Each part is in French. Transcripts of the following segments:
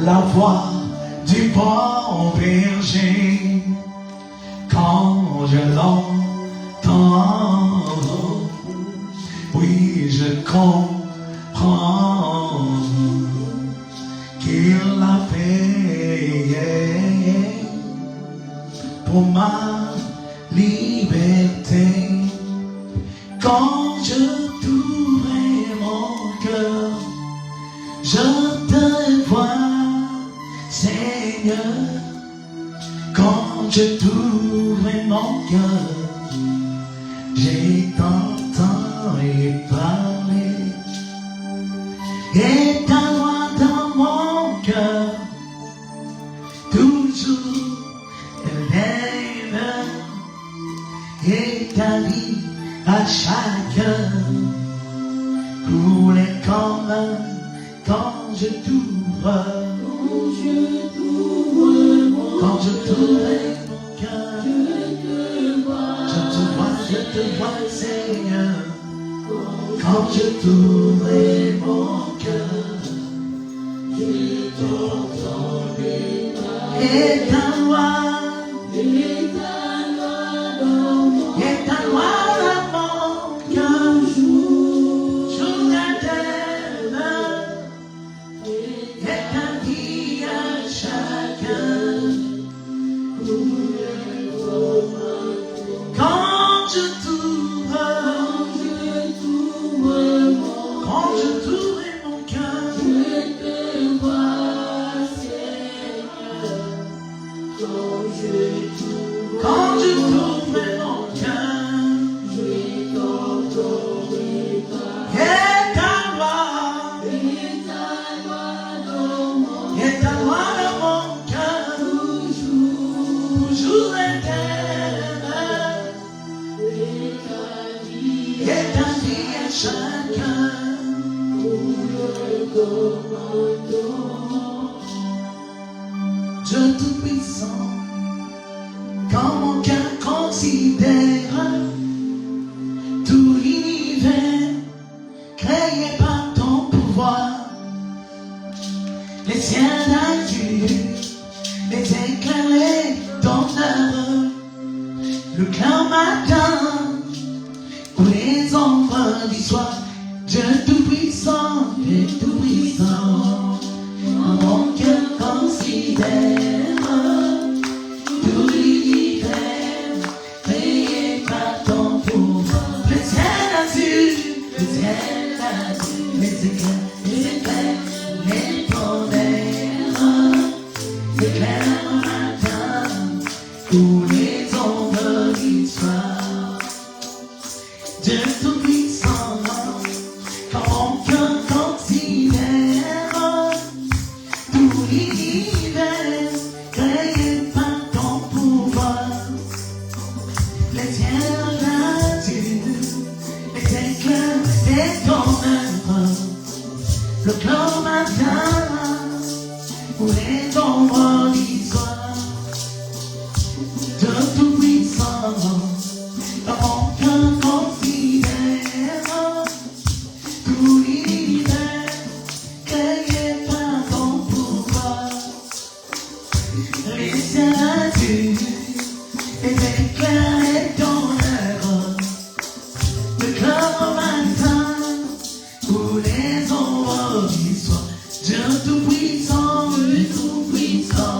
la voix du bon berger. Quand je l'entends, oui, je comprends qu'il a payé pour ma liberté. Quand je t'ouvrais mon cœur, je te vois, Seigneur. Quand je t'ouvrais mon cœur, j'ai entendu parler. Et ta loi dans mon cœur, toujours elle aime. Et ta vie à chacun coulait comme quand je t'ouvre. Quand je t'ouvrais mon cœur, je te vois, Seigneur. Quand je t'ouvrais mon cœur, j'ai entendu parler. Et ta loi dans mon cœur, jour éternel. Et ta vie à chacun. Quand je t'ouvrais mon cœur, je te vois, Seigneur. Quand je t'ouvrais mon cœur, je t'entendais parler. Et ta loi dans mon cœur, toujours éternel. Et ta vie à chacun. Dieu Tout-Puissant, quand mon cœur considère tout l'univers créé par ton pouvoir, les cieux d'azur, les éclairs ton œuvre, le clair matin ou les ombres du soir. Dieu Tout-Puissant, Dieu Tout-Puissant, mon cœur considère tout l'univers créé par ton pouvoir. Le ciel d'azur, les éclairs, les tonnerres, l'éclair matin ou les ombres du soir. Dieu Tout-Puissant, quand mon cœur considère tout l'univers créé par ton pouvoir, les cieux d'azur, les éclairs et ton œuvre, le clair matin ou les ombres du soir. Dieu Tout-Puissant, quand mon cœur considère tout l'univers créé par ton pouvoir, les cieux d'azur, les éclairs et ton œuvre, le clair matin ou les ombres du soir. Dieu Tout-Puissant, Dieu Tout-Puissant.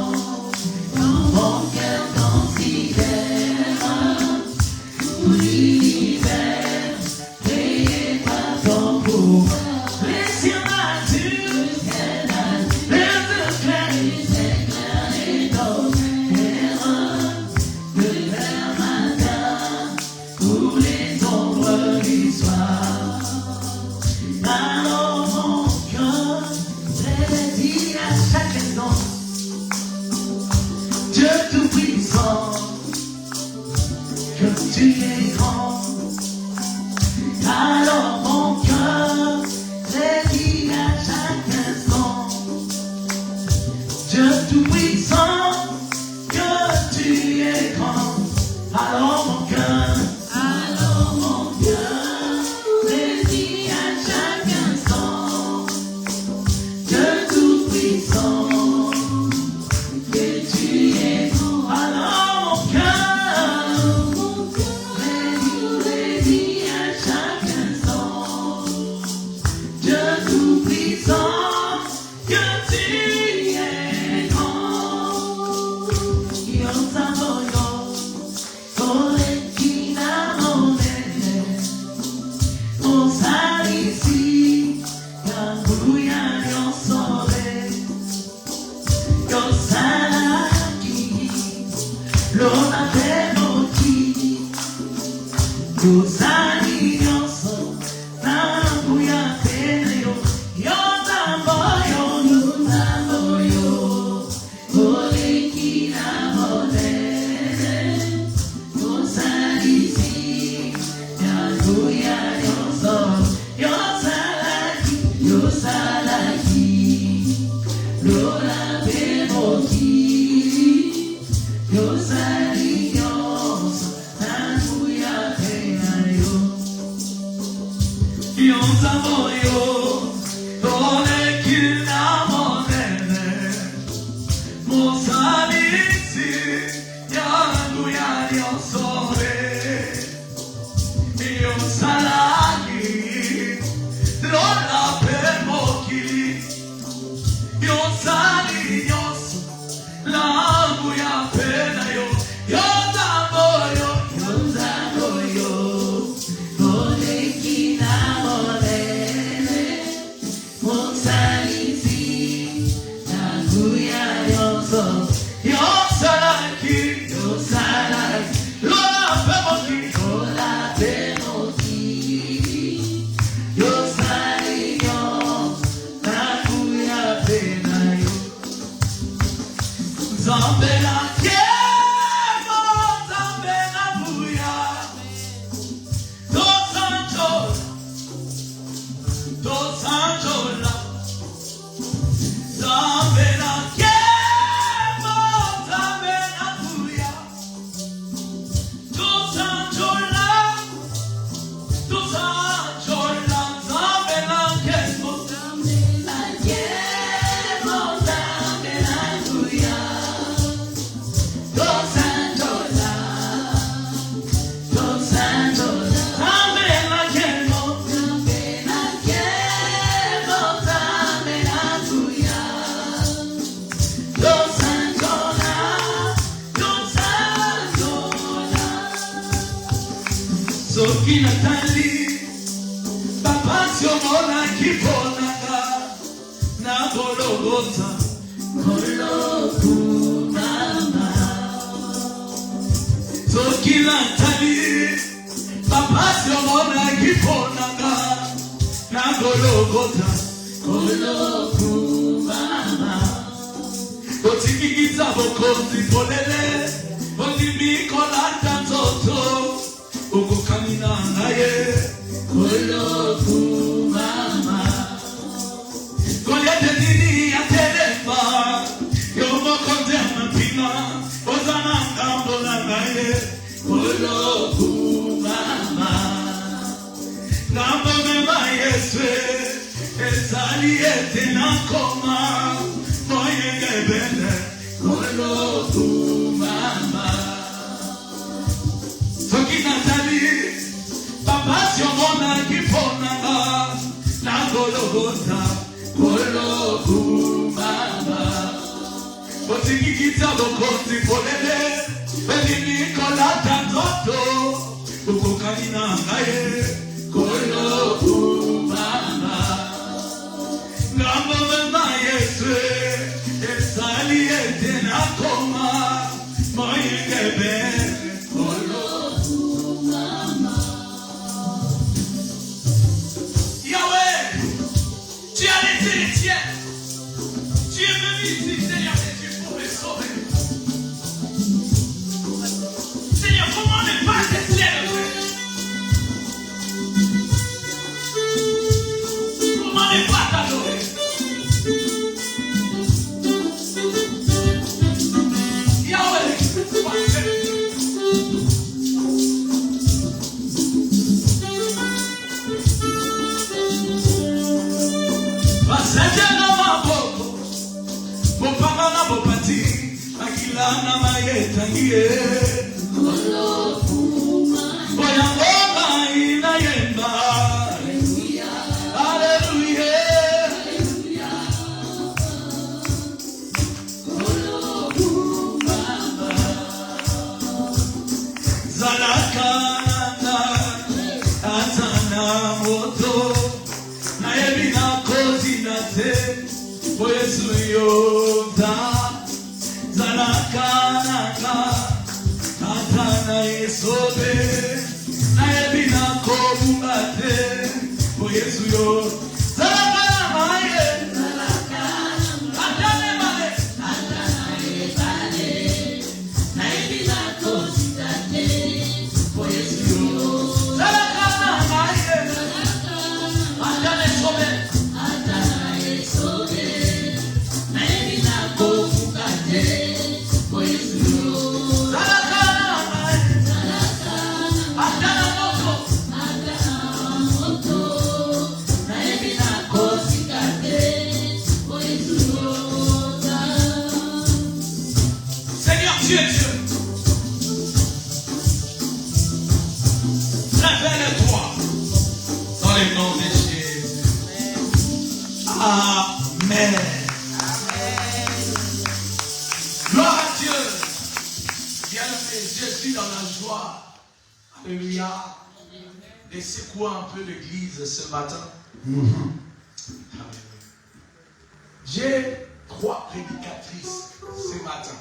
J'ai 3 prédicatrices ce matin.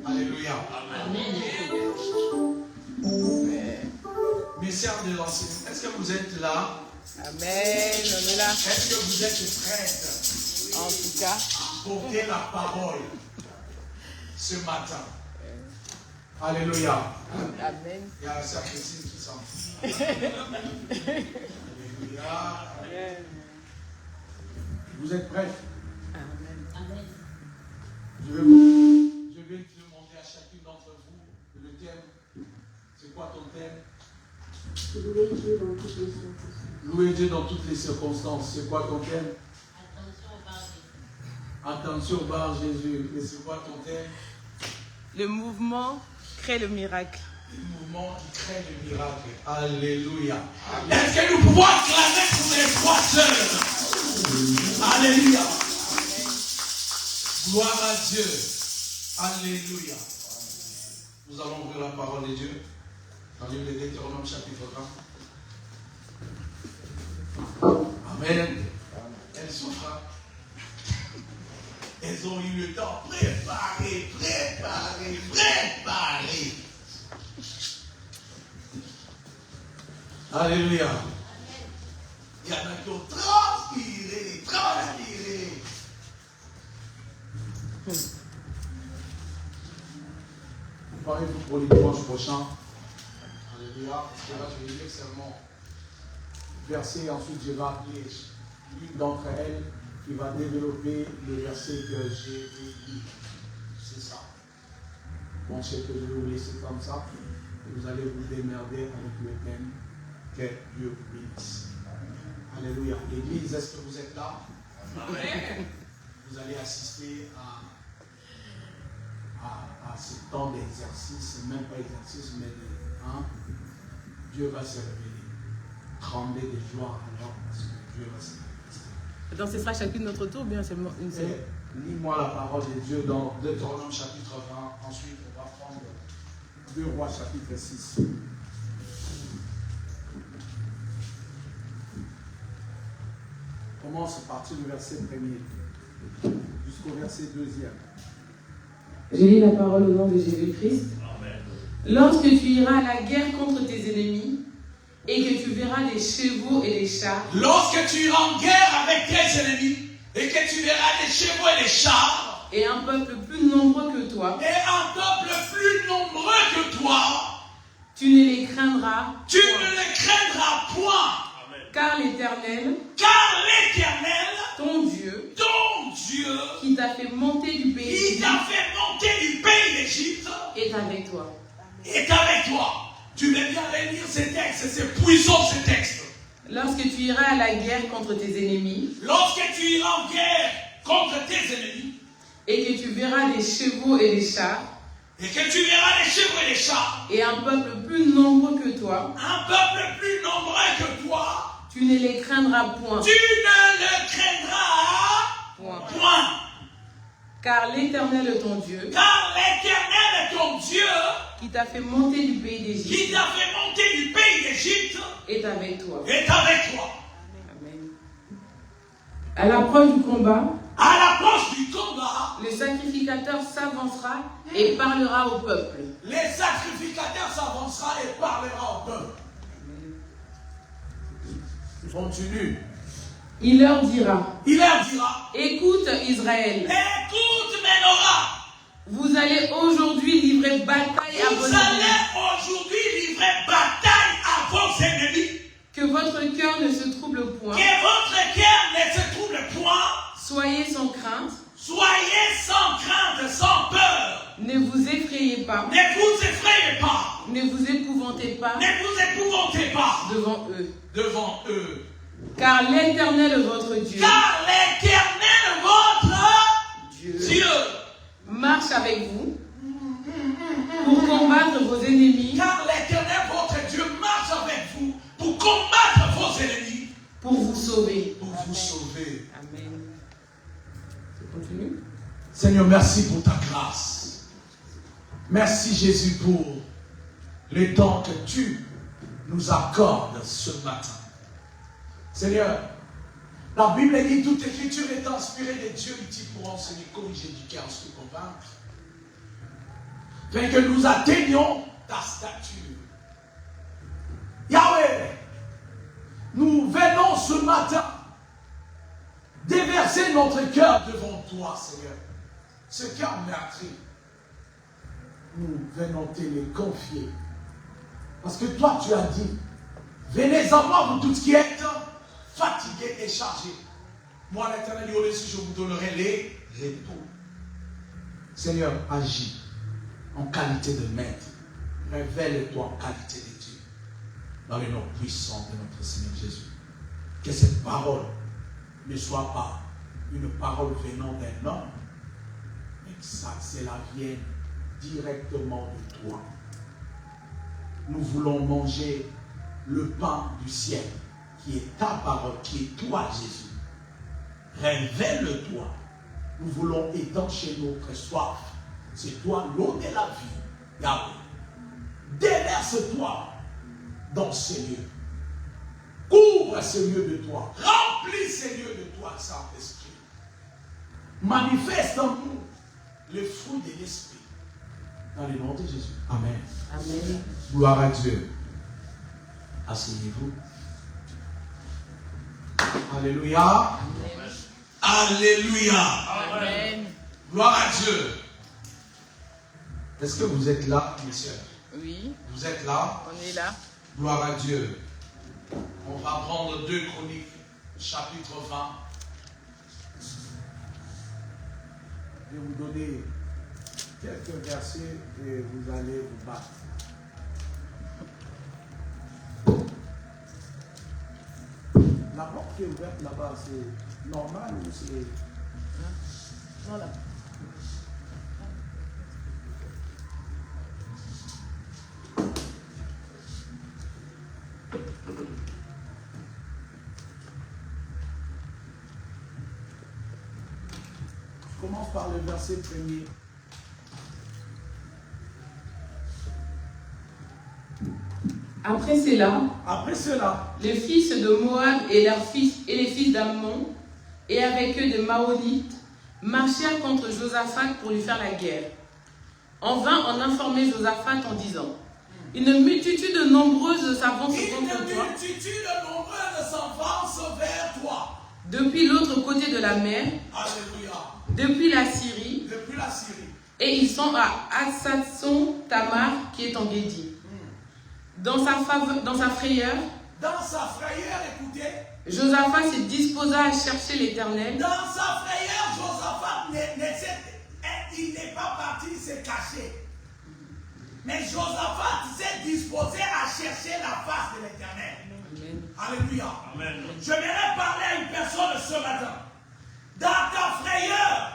Alléluia. Amen. Mes sœurs de l'enseignement, est-ce que vous êtes là? Amen, on est là. Est-ce que vous êtes prêtes? En tout cas, à porter la parole ce matin? Alléluia. Amen. Il y a sa Christine qui s'en fout. Alléluia. Amen. Vous êtes prêts? Amen. Je vais demander à chacune d'entre vous le thème. C'est quoi ton thème? Louer Dieu dans toutes les circonstances. Louer Dieu dans toutes les circonstances. C'est quoi ton thème? Attention au bar Jésus. Et c'est quoi ton thème? Le mouvement crée le miracle. Le mouvement qui crée le miracle. Alléluia. Est-ce que nous pouvons acclamer pour les 3 sœurs? Alléluia. Gloire à Dieu. Alléluia. Nous allons ouvrir la parole de Dieu dans le livre de Deutéronome chapitre 1. Amen. Elles sont là. Elles ont eu le temps préparé. Alléluia. Il y en a qui ont transpiré. Préparez-vous pour les dimanches prochains. Alléluia. Parce que là, je vais lire seulement verset. Ensuite, je vais appeler l'une d'entre elles qui va développer le verset que j'ai lu. C'est ça. Bon, je sais que je vais vous laisser comme ça. Et vous allez vous démerder avec le thème. Que Dieu vous bénisse. Alléluia. L'église, est-ce que vous êtes là? Amen. Vous allez assister à ce temps d'exercice, même pas exercice, mais Dieu va se révéler. Trembler de joie alors parce que Dieu va se révéler. Donc ce sera chacune notre tour, bien seulement une seule. Lis-moi la parole de Dieu dans Deutéronome chapitre 20. Ensuite, on va prendre 2 Rois chapitre 6. On commence à partir du verset 1er jusqu'au verset 2e. Je lis la parole au nom de Jésus-Christ. Lorsque tu iras à la guerre contre tes ennemis et que tu verras des chevaux et des chars. Lorsque tu iras en guerre avec tes ennemis et que tu verras des chevaux et des chars. Et un peuple plus nombreux que toi. Et un peuple plus nombreux que toi. Tu ne les craindras. Tu ne les craindras point. Car l'Éternel, ton Dieu, qui t'a fait monter du pays d'Égypte, est avec toi. Tu veux bien relire ces textes, c'est puissant ces textes. Lorsque tu iras à la guerre contre tes ennemis, lorsque tu iras en guerre contre tes ennemis, et que tu verras des chevaux et des chars, et un peuple plus nombreux que toi, tu ne les craindras point. Point. Car l'Éternel est ton Dieu, qui t'a fait monter du pays d'Égypte, est avec toi. Amen. À l'approche du combat, le sacrificateur s'avancera et parlera au peuple. Continue. Il leur dira, écoute Israël, Ménorah. Vous allez aujourd'hui livrer bataille à vos ennemis. Que votre cœur ne se trouble point. Soyez sans crainte. Sans peur. Ne vous effrayez pas. Ne vous épouvantez pas. Devant eux. Car l'Éternel votre Dieu. Dieu marche avec vous pour combattre vos ennemis. Car l'Éternel votre Dieu marche avec vous pour combattre vos ennemis. Pour vous sauver. Amen. Je continue. Seigneur, merci pour ta grâce. Merci Jésus pour le temps que tu nous accordes ce matin. Seigneur, La Bible dit toute écriture est inspirée de Dieu, utile pour enseigner, corriger, éduquer, instruire, convaincre. Afin que nous atteignions ta stature. Yahweh, nous venons ce matin déverser notre cœur devant toi, Seigneur. Ce cœur meurtri, nous venons te le confier. Parce que toi, tu as dit, venez à moi, vous tous qui êtes fatigués et chargés. Moi, l'Éternel, je vous donnerai les repos. Seigneur, agis en qualité de maître. Révèle-toi en qualité de Dieu. Dans le nom puissant de notre Seigneur Jésus. Que cette parole ne soit pas une parole venant d'un homme, mais que cela vienne directement de toi. Nous voulons manger le pain du ciel, qui est ta parole, qui est toi, Jésus. Révèle-toi. Nous voulons étancher notre soif. C'est toi l'eau de la vie, Yahweh. Déverse-toi dans ces lieux. Couvre ces lieux de toi. Remplis ces lieux de toi, Saint-Esprit. Manifeste en nous le fruit de l'Esprit. Dans le nom de Jésus. Amen. Amen. Gloire à Dieu. Asseyez-vous. Alléluia. Amen. Alléluia. Amen. Gloire à Dieu. Est-ce que vous êtes là, mes sœurs? Oui. Vous êtes là? On est là. Gloire à Dieu. On va prendre 2 Chroniques, chapitre 20. Je vais vous donner quelques versets et vous allez vous battre. La porte qui est ouverte là-bas, c'est normal ou c'est... Non, là. Je commence par le verset premier. Après cela, les fils de Moab et leurs fils et les fils d'Ammon, et avec eux des Maonites, marchèrent contre Josaphat pour lui faire la guerre. On vint en informer Josaphat en disant: une multitude nombreuse s'avance contre toi. Une multitude nombreuse s'avance vers toi. Depuis l'autre côté de la mer, Alléluia. depuis la Syrie, et ils sont à Hatsatson Tamar qui est en Guédi. Dans sa frayeur, écoutez, Josaphat se disposa à chercher l'Éternel. Dans sa frayeur, Josaphat il n'est pas parti se cacher. Mais Josaphat s'est disposé à chercher la face de l'Éternel. Alléluia. Amen. Je voudrais parler à une personne ce matin. Dans ta frayeur,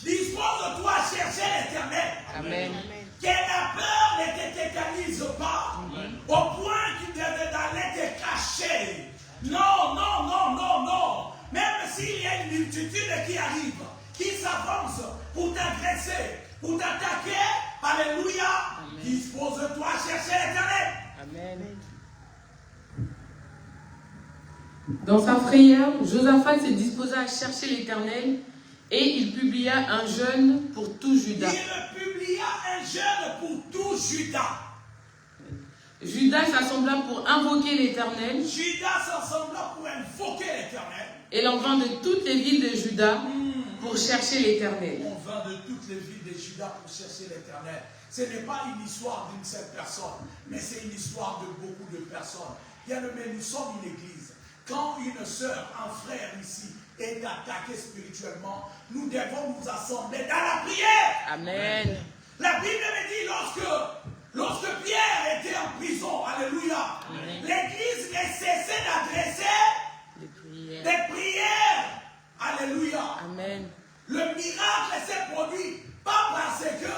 dispose-toi à chercher l'Éternel. Amen. Que la peur ne te tétanise pas. Amen. Au point que tu devais aller te cacher. Non, non, non, non, non. Même s'il y a une multitude qui arrive, qui s'avance pour t'agresser, pour t'attaquer, alléluia, dispose-toi à chercher l'Éternel. Amen. Dans sa frayeur, Josaphat se disposa à chercher l'Éternel et il publia un jeûne pour tout Juda. Il publia un jeûne pour tout Juda. Juda s'assembla pour invoquer l'Éternel. Juda s'assembla pour invoquer l'Éternel. Et l'on vint de toutes les villes de Juda pour chercher l'Éternel. On vint de toutes les villes de Juda pour chercher l'Éternel. Ce n'est pas une histoire d'une seule personne, mais c'est une histoire de beaucoup de personnes. Bien-aimés, nous sommes une église. Quand une sœur, un frère ici est attaqué spirituellement, nous devons nous assembler dans la prière. Amen. La Bible me dit lorsque Pierre était en prison, alléluia, l'église ne cessait d'adresser des prières. Alléluia. Amen. Le miracle s'est produit pas parce que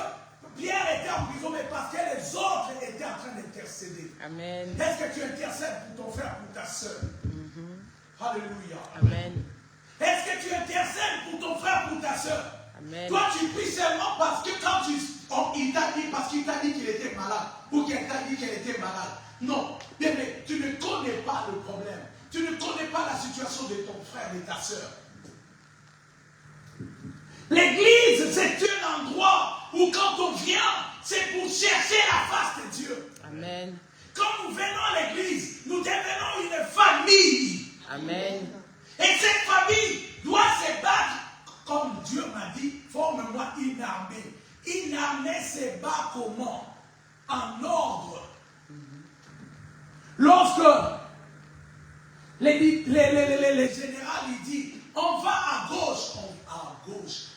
Pierre était en prison, mais parce que les autres étaient en train d'intercéder. Amen. Est-ce que tu intercèdes pour ton frère, pour ta soeur? Alléluia. Amen. Est-ce que tu intercèdes pour ton frère, pour ta soeur? Amen. Toi, tu pries seulement parce que quand il t'a dit, parce qu'il t'a dit qu'il était malade, ou qu'elle t'a dit qu'elle était malade. Non, mais tu ne connais pas le problème. Tu ne connais pas la situation de ton frère, de ta sœur. L'église, c'est un endroit où quand on vient, c'est pour chercher la face de Dieu. Amen. Quand nous venons à l'église, nous devenons une famille. Amen. Et cette famille doit se battre, comme Dieu m'a dit, forme-moi une armée. Une armée se bat comment? En ordre. Lorsque les généraux ils disent, on va à gauche,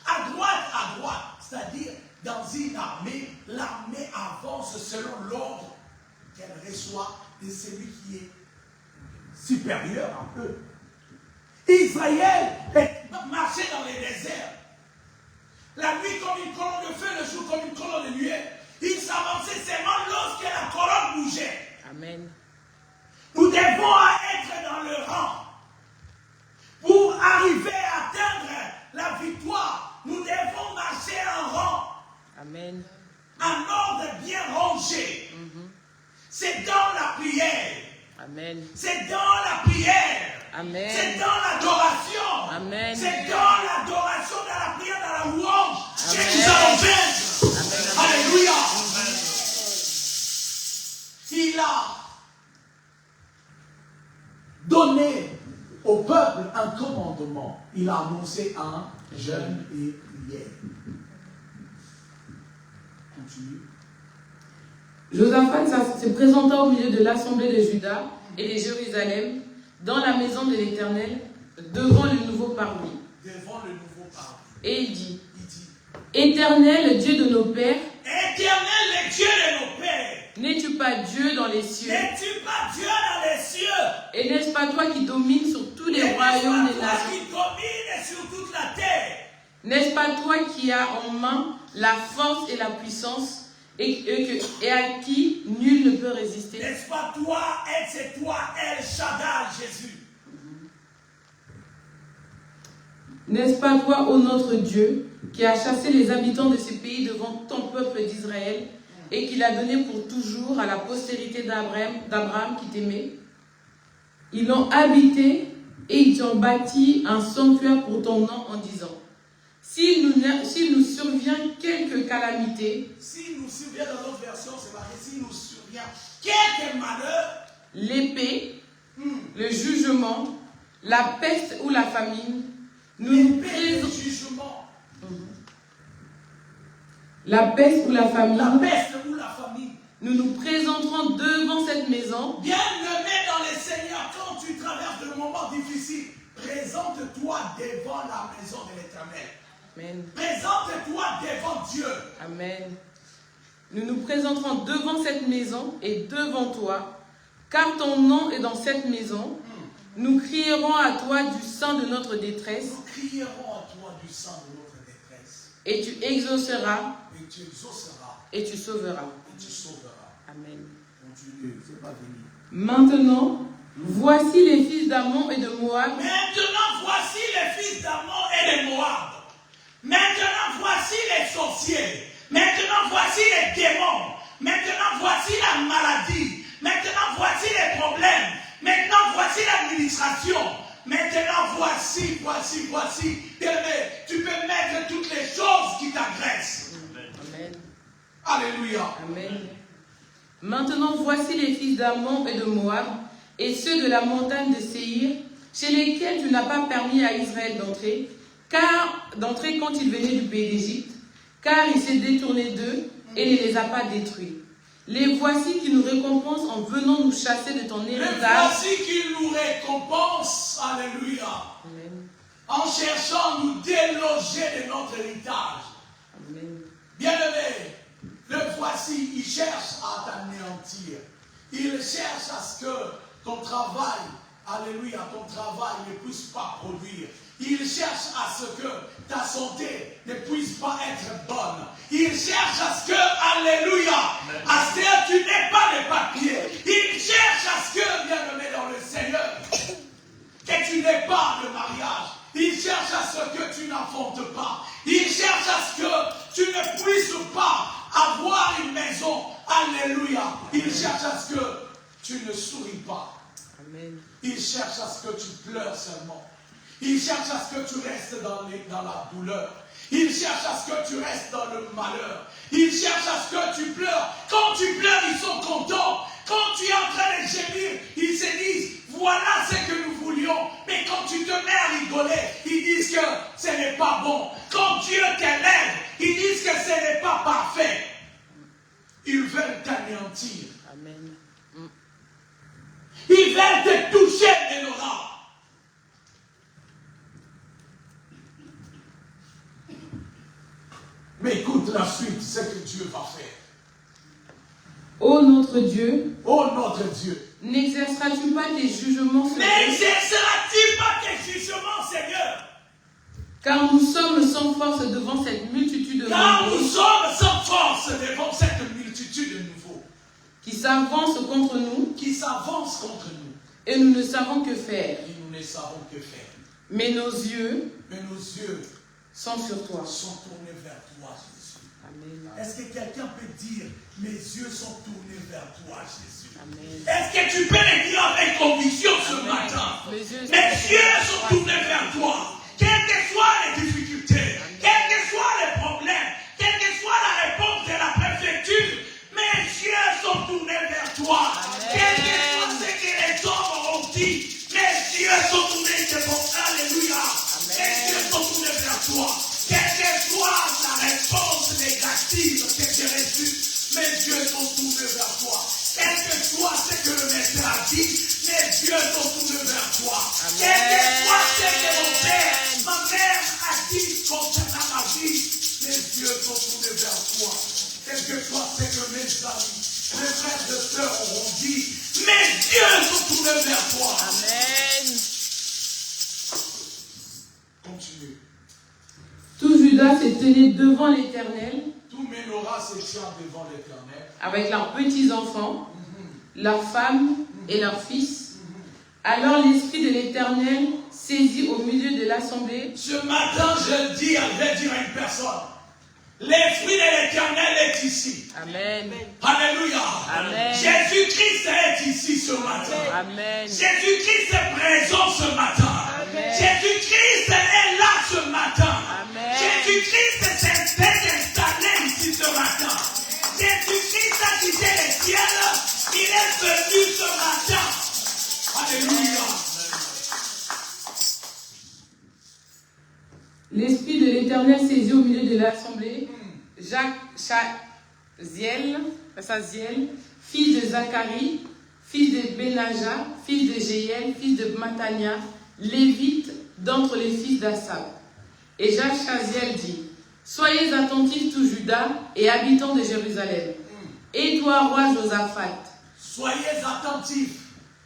à droite, c'est-à-dire dans une armée, l'armée avance selon l'ordre qu'elle reçoit de celui qui est supérieur un peu. Israël marchait dans les déserts. La nuit comme une colonne de feu, le jour comme une colonne de nuée. Il s'avançait seulement lorsque la colonne bougeait. Amen. Nous devons être dans le rang. Pour arriver à atteindre la victoire, nous devons marcher en rang. Amen. Un ordre bien rangé. C'est dans la prière. Amen. C'est dans la prière. Amen. C'est dans l'adoration. Amen. C'est dans l'adoration, dans la prière, dans la louange que Amen. nous allons vaincre. Amen. Alléluia. Il a donné au peuple un commandement. Il a annoncé un jeûne et prière. Continue. Josaphat se présenta au milieu de l'assemblée de Juda et de Jérusalem, dans la maison de l'Éternel, devant le nouveau parvis. Devant le nouveau parvis. Et il dit, Éternel, Dieu de nos pères, Éternel, le Dieu de nos pères, n'es-tu pas Dieu dans les cieux? n'es-tu pas Dieu dans les cieux? Et n'est-ce pas toi qui domines sur tous les royaumes des N'est-ce pas toi nations? qui domine sur toute la terre? N'est-ce pas toi qui as en main la force et la puissance et à qui nul ne peut résister? N'est-ce pas toi, c'est toi, El Shaddai, Jésus? N'est-ce pas toi, ô notre Dieu, qui a chassé les habitants de ces pays devant ton peuple d'Israël et qui l'a donné pour toujours à la postérité d'Abraham qui t'aimait? Ils l'ont habité et ils t'ont bâti un sanctuaire pour ton nom en disant, s'il nous survient quelque calamité, S'il nous survient dans notre version, c'est marqué, s'il nous survient quelque malheur, l'épée, le jugement, la peste ou la famine, nous le jugement, la peste ou la famine, nous nous présenterons devant cette maison. Bien-aimé dans le Seigneur, quand tu traverses de moments difficiles, présente-toi devant la maison de l'Éternel. Amen. Présente-toi devant Dieu. Amen. Nous nous présenterons devant cette maison et devant toi, car ton nom est dans cette maison. Nous crierons à toi du sein de notre détresse. Nous crierons à toi du sein de notre détresse. Et tu exauceras. Et tu exauceras. Et tu sauveras. Et tu sauveras. Amen. Continue, c'est pas fini. Maintenant, voici les fils d'Ammon et de Moab. Maintenant, voici les fils d'Ammon et de Moab. Maintenant, voici les sorciers. Maintenant, voici les démons. Maintenant, voici la maladie. Maintenant, voici les problèmes. Maintenant, voici l'administration. Maintenant, voici. Tu peux mettre toutes les choses qui t'agressent. Amen. Alléluia. Amen. Maintenant, voici les fils d'Ammon et de Moab, et ceux de la montagne de Séhir, chez lesquels tu n'as pas permis à Israël d'entrer quand il venait du pays d'Égypte, car il s'est détourné d'eux et ne les a pas détruits. Les voici qui nous récompensent en venant nous chasser de ton héritage. Les voici qui nous récompensent. Alléluia. Amen. En cherchant à nous déloger de notre héritage. Amen. Bien-aimé, le voici, il cherche à t'anéantir. Il cherche à ce que ton travail, alléluia, ton travail ne puisse pas produire. Il cherche à ce que ta santé ne puisse pas être bonne. Il cherche à ce que, alléluia, à ce que tu n'aies pas de papier. Il cherche à ce que, bien-aimé dans le Seigneur, que tu n'aies pas de mariage. Il cherche à ce que tu n'enfantes pas. Il cherche à ce que tu ne puisses pas avoir une maison. Alléluia. Il cherche à ce que tu ne souris pas. Amen. Il cherche à ce que tu pleures seulement. Il cherche à ce que tu restes dans la douleur. Il cherche à ce que tu restes dans le malheur. Il cherche à ce que tu pleures. Quand tu pleures, ils sont contents. Quand tu es en train de gémir, ils se disent, voilà ce que nous voulions. Mais quand tu te mets à rigoler, ils disent que ce n'est pas bon. Quand Dieu t'élève, ils disent que ce n'est pas parfait. Ils veulent t'anéantir. Amen. Ils veulent te toucher, Ménora. Mais écoute la suite, ce que Dieu va faire. Ô notre Dieu, Oh notre Dieu, n'exerceras-tu pas tes jugements sur nous? n'exerceras-tu pas tes jugements, Seigneur? Car nous sommes sans force devant cette multitude de Car nous nouveaux sommes sans force devant cette multitude de nouveaux qui s'avancent contre nous qui s'avancent contre nous. et nous ne savons que faire. Et nous ne savons que faire. Mais nos yeux Mais nos yeux sont sur toi. sont tournés vers toi, Jésus. Amen. Est-ce que quelqu'un peut dire, mes yeux sont tournés vers toi, Jésus? Amen. Est-ce que tu peux le dire avec conviction ce Amen. matin? Mes yeux sont tournés vers toi. Quelles que soient les difficultés, quels que soient les problèmes, quelle que soit la réponse de la préfecture, mes yeux sont tournés vers toi. Quel que soit ce que les hommes ont dit, mes yeux sont tournés vers toi. Alléluia. Mes yeux sont tournés vers toi. Quelle que soit la réponse négative que j'ai reçue, mes yeux sont tournés vers toi. Quel que soit ce que le maître a dit, mes yeux sont tournés vers toi. Quel que soit ce que mon père, ma mère a dit concernant ma vie, mes yeux sont tournés vers toi. Quel que soit ce que mes amis, mes frères et sœurs auront dit, mes yeux sont tournés vers toi. Amen. Continue. Tout Judas s'est tenu devant l'Éternel Tout Ménora se tient devant l'Éternel. avec leurs petits-enfants, leurs femmes et leurs fils. Alors l'Esprit de l'Éternel saisit au milieu de l'assemblée. Ce matin, je vais dire à une personne, l'Esprit de l'Éternel est ici. Amen. Alléluia. Amen. Jésus-Christ est ici ce matin. Amen. Jésus-Christ est présent ce matin. Amen. Jésus-Christ est là ce matin. Amen. Jésus-Christ s'est installé ici ce matin. Jésus-Christ a quitté les ciels. Il est venu ce matin. Alléluia. L'Esprit de l'Éternel saisit au milieu de l'assemblée Chaziel, fils de Zacharie, fils de Benaja, fils de Jéel, fils de Matania, lévite d'entre les fils d'Assab. Et Chaziel dit, soyez attentifs tout Juda et habitants de Jérusalem. Et toi, roi Josaphat, Soyez attentifs.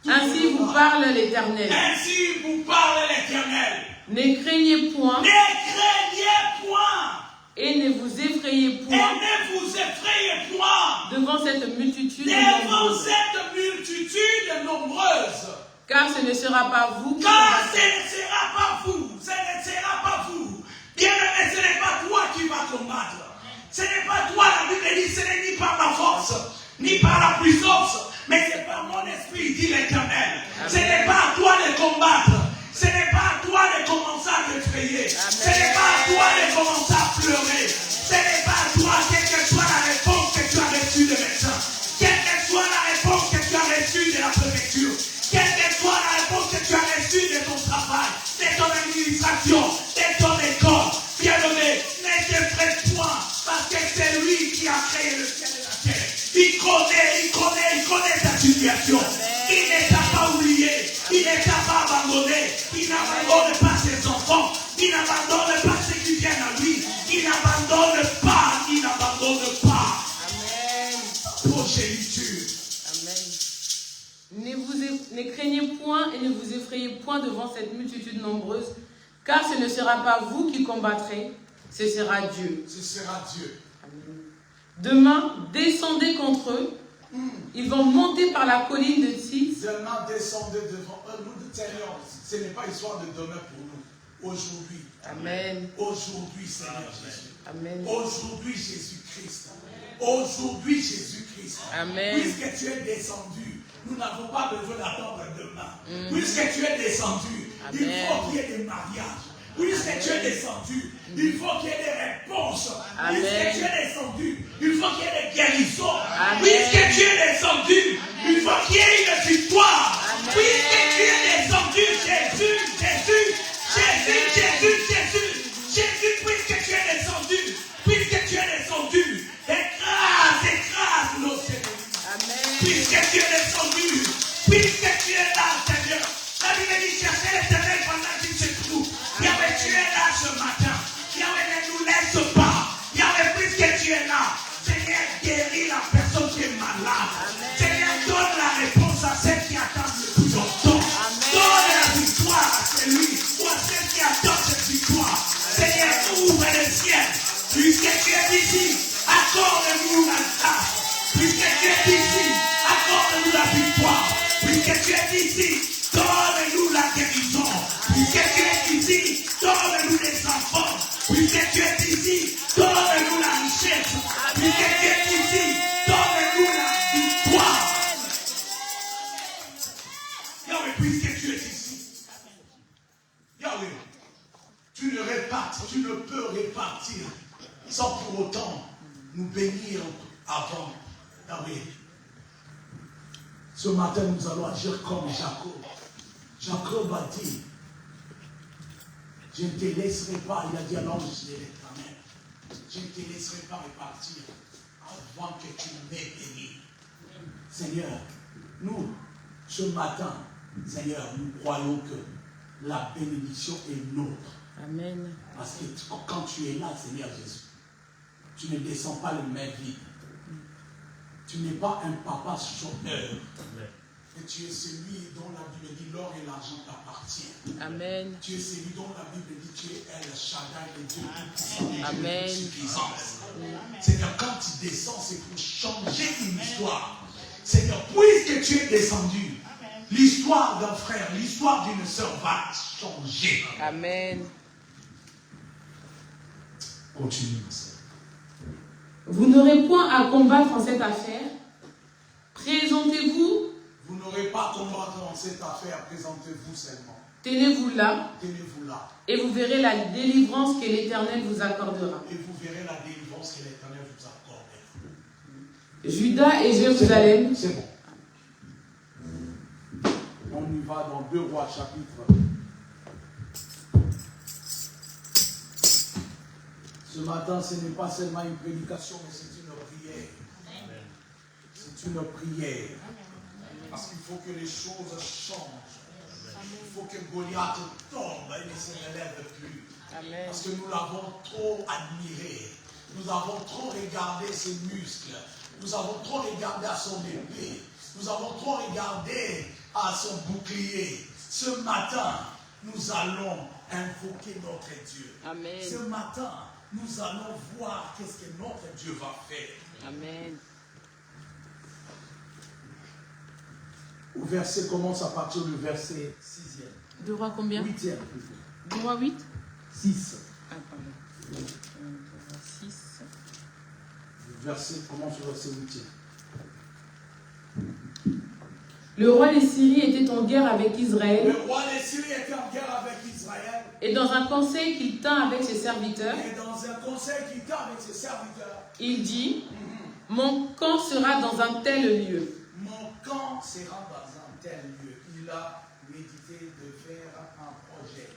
ainsi vous parle l'Éternel. Ainsi vous parle l'Éternel. Ne craignez point Ne craignez point. et ne vous effrayez Et point ne vous effrayez point. devant cette multitude Devant nombreuse. cette multitude nombreuse. Car ce ne sera pas vous qui Car combattrez. ce ne sera pas vous. Ce ne sera pas vous. Bien aimé, ce n'est pas toi qui vas combattre. Ce n'est pas toi, la Bible dit, ce n'est ni par la force, ni par la puissance, mais c'est par mon esprit, dit l'Éternel. Ce n'est pas à toi de combattre. Ce n'est pas à toi de commencer à t'effrayer. Ce n'est pas à toi de commencer à pleurer. Ce n'est pas à toi, quelle que soit la réponse que tu as reçue des médecins, quelle que soit la réponse que tu as reçue de la préfecture, quelle que soit la réponse que tu as reçue de ton travail, de ton administration, de ton école. Bien-aimé, ne t'effraie point, parce que c'est lui qui a créé le ciel et la terre. Il connaît ta situation. Il ne t'a pas oublié. Il ne t'a pas abandonné. Il n'abandonne pas ses enfants. Il n'abandonne pas ceux qui viennent à lui. Il n'abandonne pas. Il n'abandonne pas. Amen. Progéniture. Ne ne craignez point et ne vous effrayez point devant cette multitude nombreuse, car ce ne sera pas vous qui combattrez, ce sera Dieu. Ce sera Dieu. Demain, descendez contre eux. Ils vont monter par la colline de Tis. Demain, descendez devant eux. Nous disons, ce n'est pas histoire de demain pour nous. Aujourd'hui. Amen. Aujourd'hui, Seigneur Jésus. Amen. Aujourd'hui, Jésus-Christ. Aujourd'hui, Jésus-Christ. Amen. Puisque tu es descendu, nous n'avons pas besoin d'attendre demain. Puisque tu es descendu, Il faut qu'il y ait des mariages. Puisque tu es descendu, il faut qu'il y ait des réponses. Puisque tu es descendu, il faut qu'il y ait des guérisons. Puisque tu es descendu, il faut qu'il y ait une victoire. Puisque tu es descendu, Jésus, Jésus, Jésus, Jésus, Jésus, Jésus, puisque tu es descendu, écrase nos ennemis. Puisque tu es descendu, puisque tu es là, Seigneur. La Bible dit chercher l'Éternel pendant qu'il se trouve. Yahweh, tu es là ce matin. Yahweh, ne nous laisse pas. Yahweh, puisque tu es là, Seigneur, guéris la personne qui est malade. Seigneur, donne la réponse à celle qui attend le plus longtemps. Donne la victoire à celui ou à celle qui attend cette victoire. Seigneur, ouvre le ciel. Puisque tu es ici, accorde-nous la grâce. Puisque tu es ici, accorde-nous la victoire. Puisque tu es ici, donne-nous la guérison. Puisque tu es ici, donne-nous des enfants. Puisque tu es ici, donne-nous la richesse. Puisque tu es ici, donne-nous la victoire. Yahweh, puisque tu es ici, Yahweh, tu ne peux répartir sans pour autant nous bénir avant. Yahweh, ce matin nous allons agir comme Jacob. Jacob a dit, je ne te laisserai pas, il a dit à l'ange de l'Éternel, je ne te laisserai pas repartir avant que tu m'aies béni. Seigneur, nous, ce matin, Seigneur, nous croyons que la bénédiction est nôtre. Amen. Parce que quand tu es là, Seigneur Jésus, tu ne descends pas les mains vides. Tu n'es pas un papa chômeur. Et tu es celui dont la Bible dit l'or et l'argent t'appartiennent. Amen. Tu es celui dont la Bible dit tu es El Shaddai, le Dieu tout-puissant. Amen. Seigneur, quand tu descends, c'est pour changer une histoire. Seigneur, puisque tu es descendu, l'histoire d'un frère, l'histoire d'une sœur va changer. Amen. Continue, ma sœur. Vous n'aurez point à combattre en cette affaire. Présentez-vous. Vous n'aurez pas à combattre dans cette affaire, présentez-vous seulement. Tenez-vous là. Tenez-vous là. Et vous verrez la délivrance que l'Éternel vous accordera. Et vous verrez la délivrance que l'Éternel vous accordera. Juda et Jérusalem. C'est bon. On y va dans 2 Rois chapitre. Ce matin, ce n'est pas seulement une prédication, mais c'est une prière. C'est une prière. Parce qu'il faut que les choses changent. Il faut que Goliath tombe et ne se relève plus. Amen. Parce que nous l'avons trop admiré. Nous avons trop regardé ses muscles. Nous avons trop regardé à son épée. Nous avons trop regardé à son bouclier. Ce matin, nous allons invoquer notre Dieu. Amen. Ce matin, nous allons voir qu'est-ce que notre Dieu va faire. Amen. Le verset commence à partir du verset 6e. 2 Rois combien? 8e plutôt. 2 Rois 8? 6. Ah, pardon. 2 Rois 6. Le verset commence au verset 8e. Le roi des Syries était en guerre avec Israël. Le roi des Syries était en guerre avec Israël. Et dans un conseil qu'il tint avec ses serviteurs, Et dans un conseil qu'il tint avec ses serviteurs, il dit, mon camp sera dans un tel lieu. mon camp sera dans un tel lieu. Il a médité de faire un projet.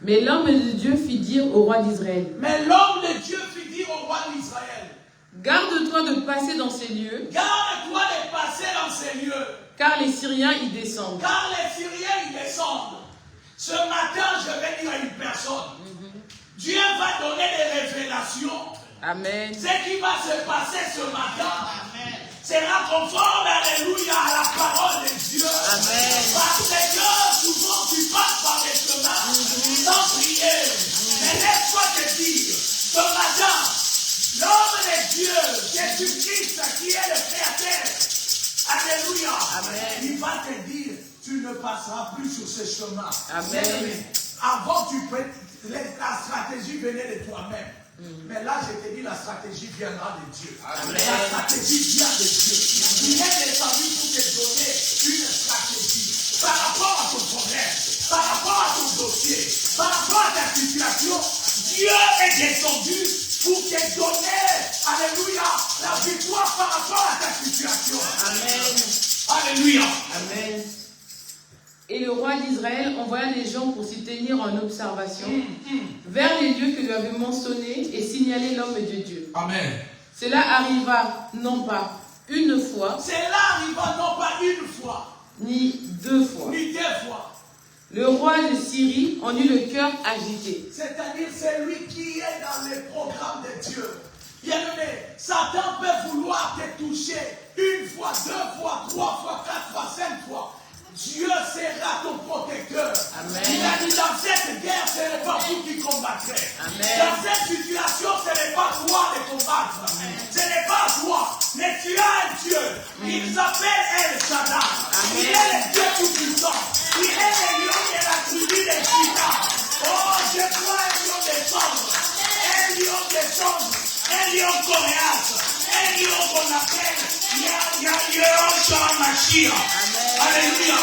Mais l'homme de Dieu fit dire au roi d'Israël, Mais l'homme de Dieu fit dire au roi d'Israël, garde-toi de passer dans ces lieux, garde-toi de passer dans ces lieux, car les Syriens y descendent. car les Syriens y descendent. Ce matin, je vais dire à une personne, Dieu va donner des révélations. Amen. Ce qui va se passer ce matin sera conforme, alléluia, à la parole de Dieu. Amen. Parce que souvent tu passes par des chemins sans prier. Mais laisse-moi te dire, ce matin, l'homme de Dieu, Jésus-Christ, qui est le Créateur, alléluia, Amen. il va te dire, tu ne passeras plus sur ce chemin. Amen. Avant, la stratégie venait de toi-même. Mais là, je te dis, la stratégie viendra de Dieu. Amen. La stratégie vient de Dieu. Il est descendu pour te donner une stratégie par rapport à ton problème, à ta situation, Dieu est descendu pour te donner, alléluia, la victoire par rapport à ta situation. Amen. Alléluia. Amen. Et le roi d'Israël envoya des gens pour s'y tenir en observation vers les lieux que lui avait mentionnés et signaler l'homme de Dieu. Amen. Cela arriva non pas une fois, Cela arriva non pas une fois, ni deux fois. ni deux fois. Le roi de Syrie en eut le cœur agité. C'est-à-dire, c'est lui qui est dans les programmes de Dieu. Bien-aimé, Satan peut vouloir te toucher une fois, deux fois, trois fois, quatre fois, cinq fois. Dieu sera ton protecteur. Amen. Il a dit dans cette guerre, ce n'est pas vous qui combattrez. Amen. Dans cette situation, ce n'est pas toi de combattre. Amen. Ce n'est pas toi. Mais tu as un Dieu. Il s'appelle El Shaddai. Il est le Dieu tout-puissant. Il est le lion de la tribu de Juda. Oh, je vois un lion descendre. Un lion descendre. Un lion coréace. Un lion qu'on appelle Yahshua Mashiach. Alléluia.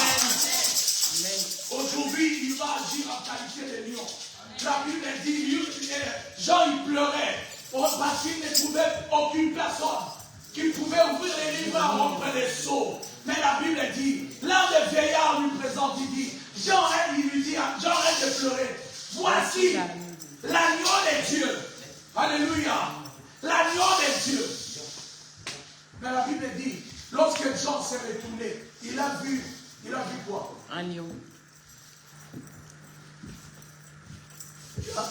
Aujourd'hui, il va agir en qualité de lion. La Bible dit, Jean il pleurait parce qu'il ne trouvait aucune personne qui pouvait ouvrir les livres à rompre les seaux. Mais la Bible dit, l'un des vieillards lui présente, il dit, Jean, il lui dit, Jean arrête de pleurer. Voici l'agneau de Dieu. Alléluia. L'agneau de Dieu. Mais la Bible dit, lorsque Jean s'est retourné, il a vu quoi? Un lion. Tu as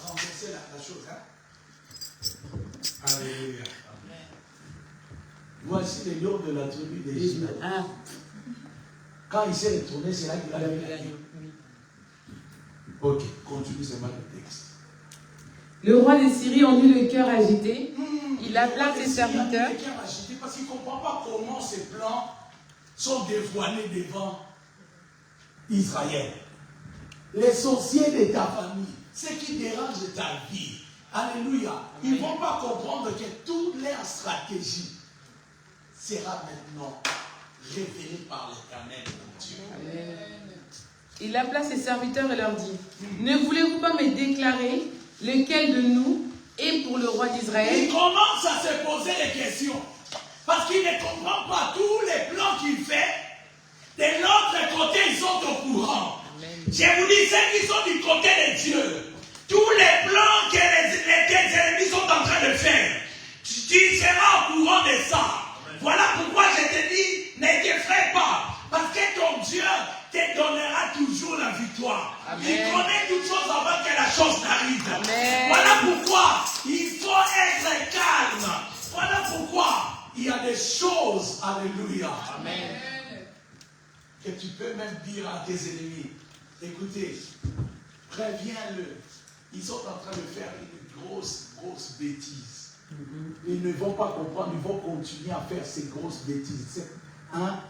renversé la chose, hein? Alléluia. Voici les lions de la tribu des Juda. Quand il s'est retourné, c'est là qu'il a vu l'agneau. Ok, continue seulement le texte. Le roi de Syrie en eut le cœur agité. Il appela ses serviteurs. Il a le cœur agité parce qu'il ne comprend pas comment ces plans sont dévoilés devant Israël. Les sorciers de ta famille, ce qui dérange ta vie, alléluia, ils ne vont pas comprendre que toute leur stratégie sera maintenant révélée par l'Éternel pour Dieu. Amen. Il appela ses serviteurs et leur dit, ne voulez-vous pas me déclarer lequel de nous est pour le roi d'Israël? Il commence à se poser des questions parce qu'il ne comprend pas tous les plans qu'il fait. De l'autre côté, ils sont au courant. Amen. Je vous dis, ceux qui sont du côté de Dieu, tous les plans que les ennemis sont en train de faire, tu seras au courant de ça. Amen. Voilà pourquoi je te dis, ne t'effraie pas, parce que ton Dieu te donnera toujours la victoire. Amen. Il connaît toutes choses avant que la chose n'arrive. Amen. Voilà pourquoi il faut être calme. Voilà pourquoi il y a des choses, alléluia. Amen. Que tu peux même dire à tes ennemis, écoutez, préviens-le, ils sont en train de faire une grosse bêtise. Ils ne vont pas comprendre, ils vont continuer à faire ces grosses bêtises. Hein?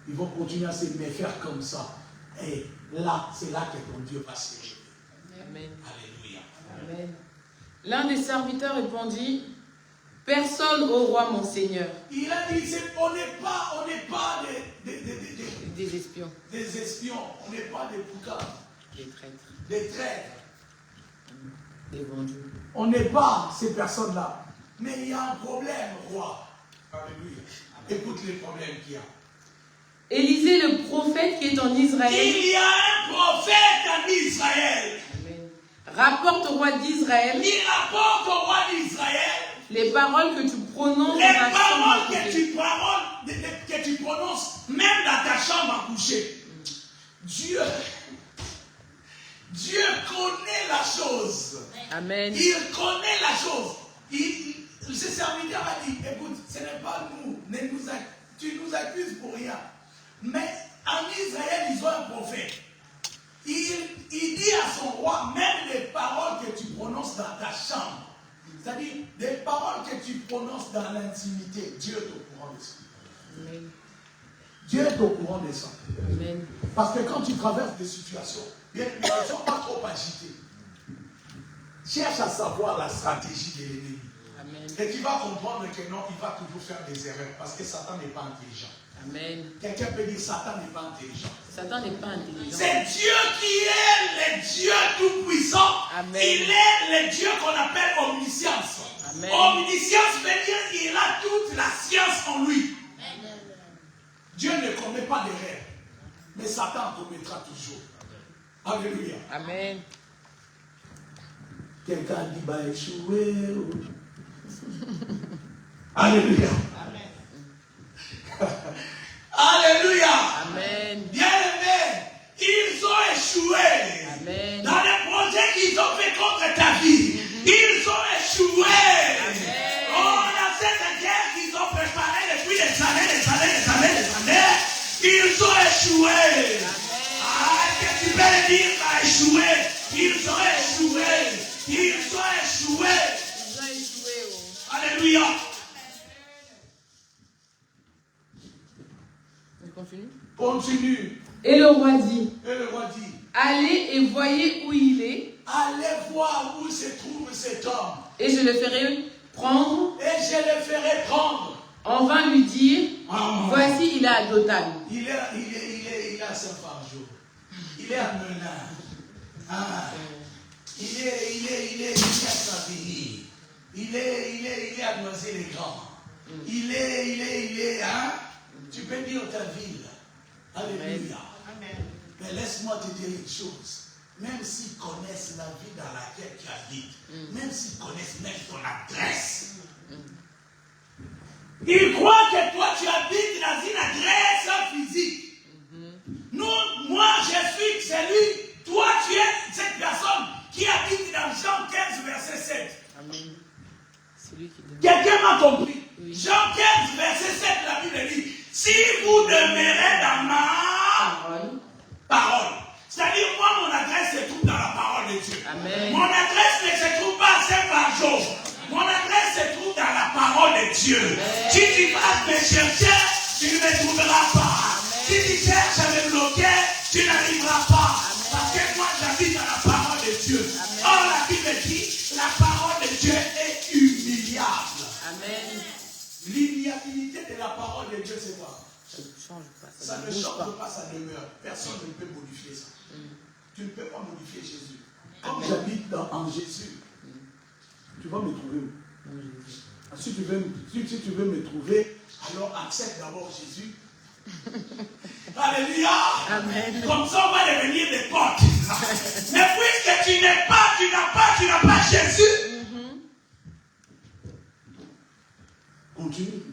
Ils vont continuer à se méfaire comme ça. Et là, c'est là que ton Dieu va se révéler. Amen. Alléluia. Amen. L'un des serviteurs répondit, personne au roi, mon Seigneur. Il a dit, on n'est pas des espions. Des espions, on n'est pas des boucans. Des traîtres. Des traîtres. Des vendus. On n'est pas ces personnes-là. Mais il y a un problème, roi. Alléluia. Écoute les problèmes qu'il y a. Élisée, le prophète qui est en Israël. Il y a un prophète en Israël. Amen. Rapporte au roi d'Israël. Il rapporte au roi d'Israël. Les paroles que tu prononces. Les paroles que tu prononces même dans ta chambre à coucher. Dieu connaît la chose. Amen. Il connaît la chose. Ce serviteur a dit, écoute, ce n'est pas nous. Tu nous accuses pour rien. Mais en Israël, ils ont un prophète. Il dit à son roi, même les paroles que tu prononces dans ta chambre, c'est-à-dire des paroles que tu prononces dans l'intimité, Dieu est au courant de ça. Amen. Dieu est au courant de ça. Amen. Parce que quand tu traverses des situations, bien, ne sois pas trop agité. Cherche à savoir la stratégie de l'ennemi. Et tu vas comprendre que non, il va toujours faire des erreurs parce que Satan n'est pas intelligent. Amen. Quelqu'un peut dire Satan n'est pas intelligent. Satan n'est pas intelligent. C'est Dieu qui est le Dieu tout-puissant. Amen. Il est le Dieu qu'on appelle omniscience. Amen. Omniscience veut dire qu'il a toute la science en lui. Amen. Dieu ne commet pas d'erreur. Mais Satan commettra toujours. Alléluia. Amen. Quelqu'un dit, bah échoué. Alléluia. Amen. Alléluia. Amen. Bien-aimés, ils ont échoué. Amen. Dans les projets qu'ils ont fait contre ta vie, ils ont échoué. Amen. Oh, dans cette guerre qu'ils ont préparée depuis des années, ils ont échoué. Amen. Ah, que tu peux le dire, t'as échoué. Ils ont échoué. Ils ont échoué. Ils ont échoué. Oh. Alléluia. On continue. Continue. Et le roi dit, Et le roi dit, allez et voyez où il est, allez voir où se trouve cet homme. et je le ferai prendre. Et je le ferai prendre. On va lui dire, voici, il est à Dothan. Il est à Saint-Fargeau. Il est à Menin. Ah. Il est à Savigny. Il est à Noisy-les-Grands. Il est, hein? Tu peux dire ta ville. Alléluia. Amen. Mais laisse-moi te dire une chose. Même s'ils connaissent la ville dans laquelle tu habites, même s'ils connaissent même ton adresse, ils croient que toi tu habites dans une adresse physique. Moi je suis celui, toi tu es cette personne qui habite dans Jean 15 verset 7. Amen. Quelqu'un m'a compris. Oui. Jean 15 verset 7, la Bible dit, si vous demeurez dans ma parole. C'est-à-dire, moi, mon adresse se trouve dans la parole de Dieu. Amen. Mon adresse ne se trouve pas à Saint-Fargeau. Mon adresse se trouve dans la parole de Dieu. Amen. Si tu vas me chercher, tu ne me trouveras pas. Amen. Si tu cherches à me bloquer, tu n'arriveras pas. Amen. Parce que moi, j'habite dans la parole de Dieu. Amen. Or, la Bible dit, la parole de Dieu est humiliable. Amen. L'humiliabilité de la parole de Dieu, c'est quoi? Ça ne change pas sa demeure. Personne ne peut modifier ça. Tu ne peux pas modifier Jésus. Comme j'habite en Jésus, tu vas me trouver où? Si tu veux me trouver, alors accepte d'abord Jésus. Alléluia. Amen. Comme ça, on va devenir des potes. Mais puisque tu n'as pas Jésus, continue.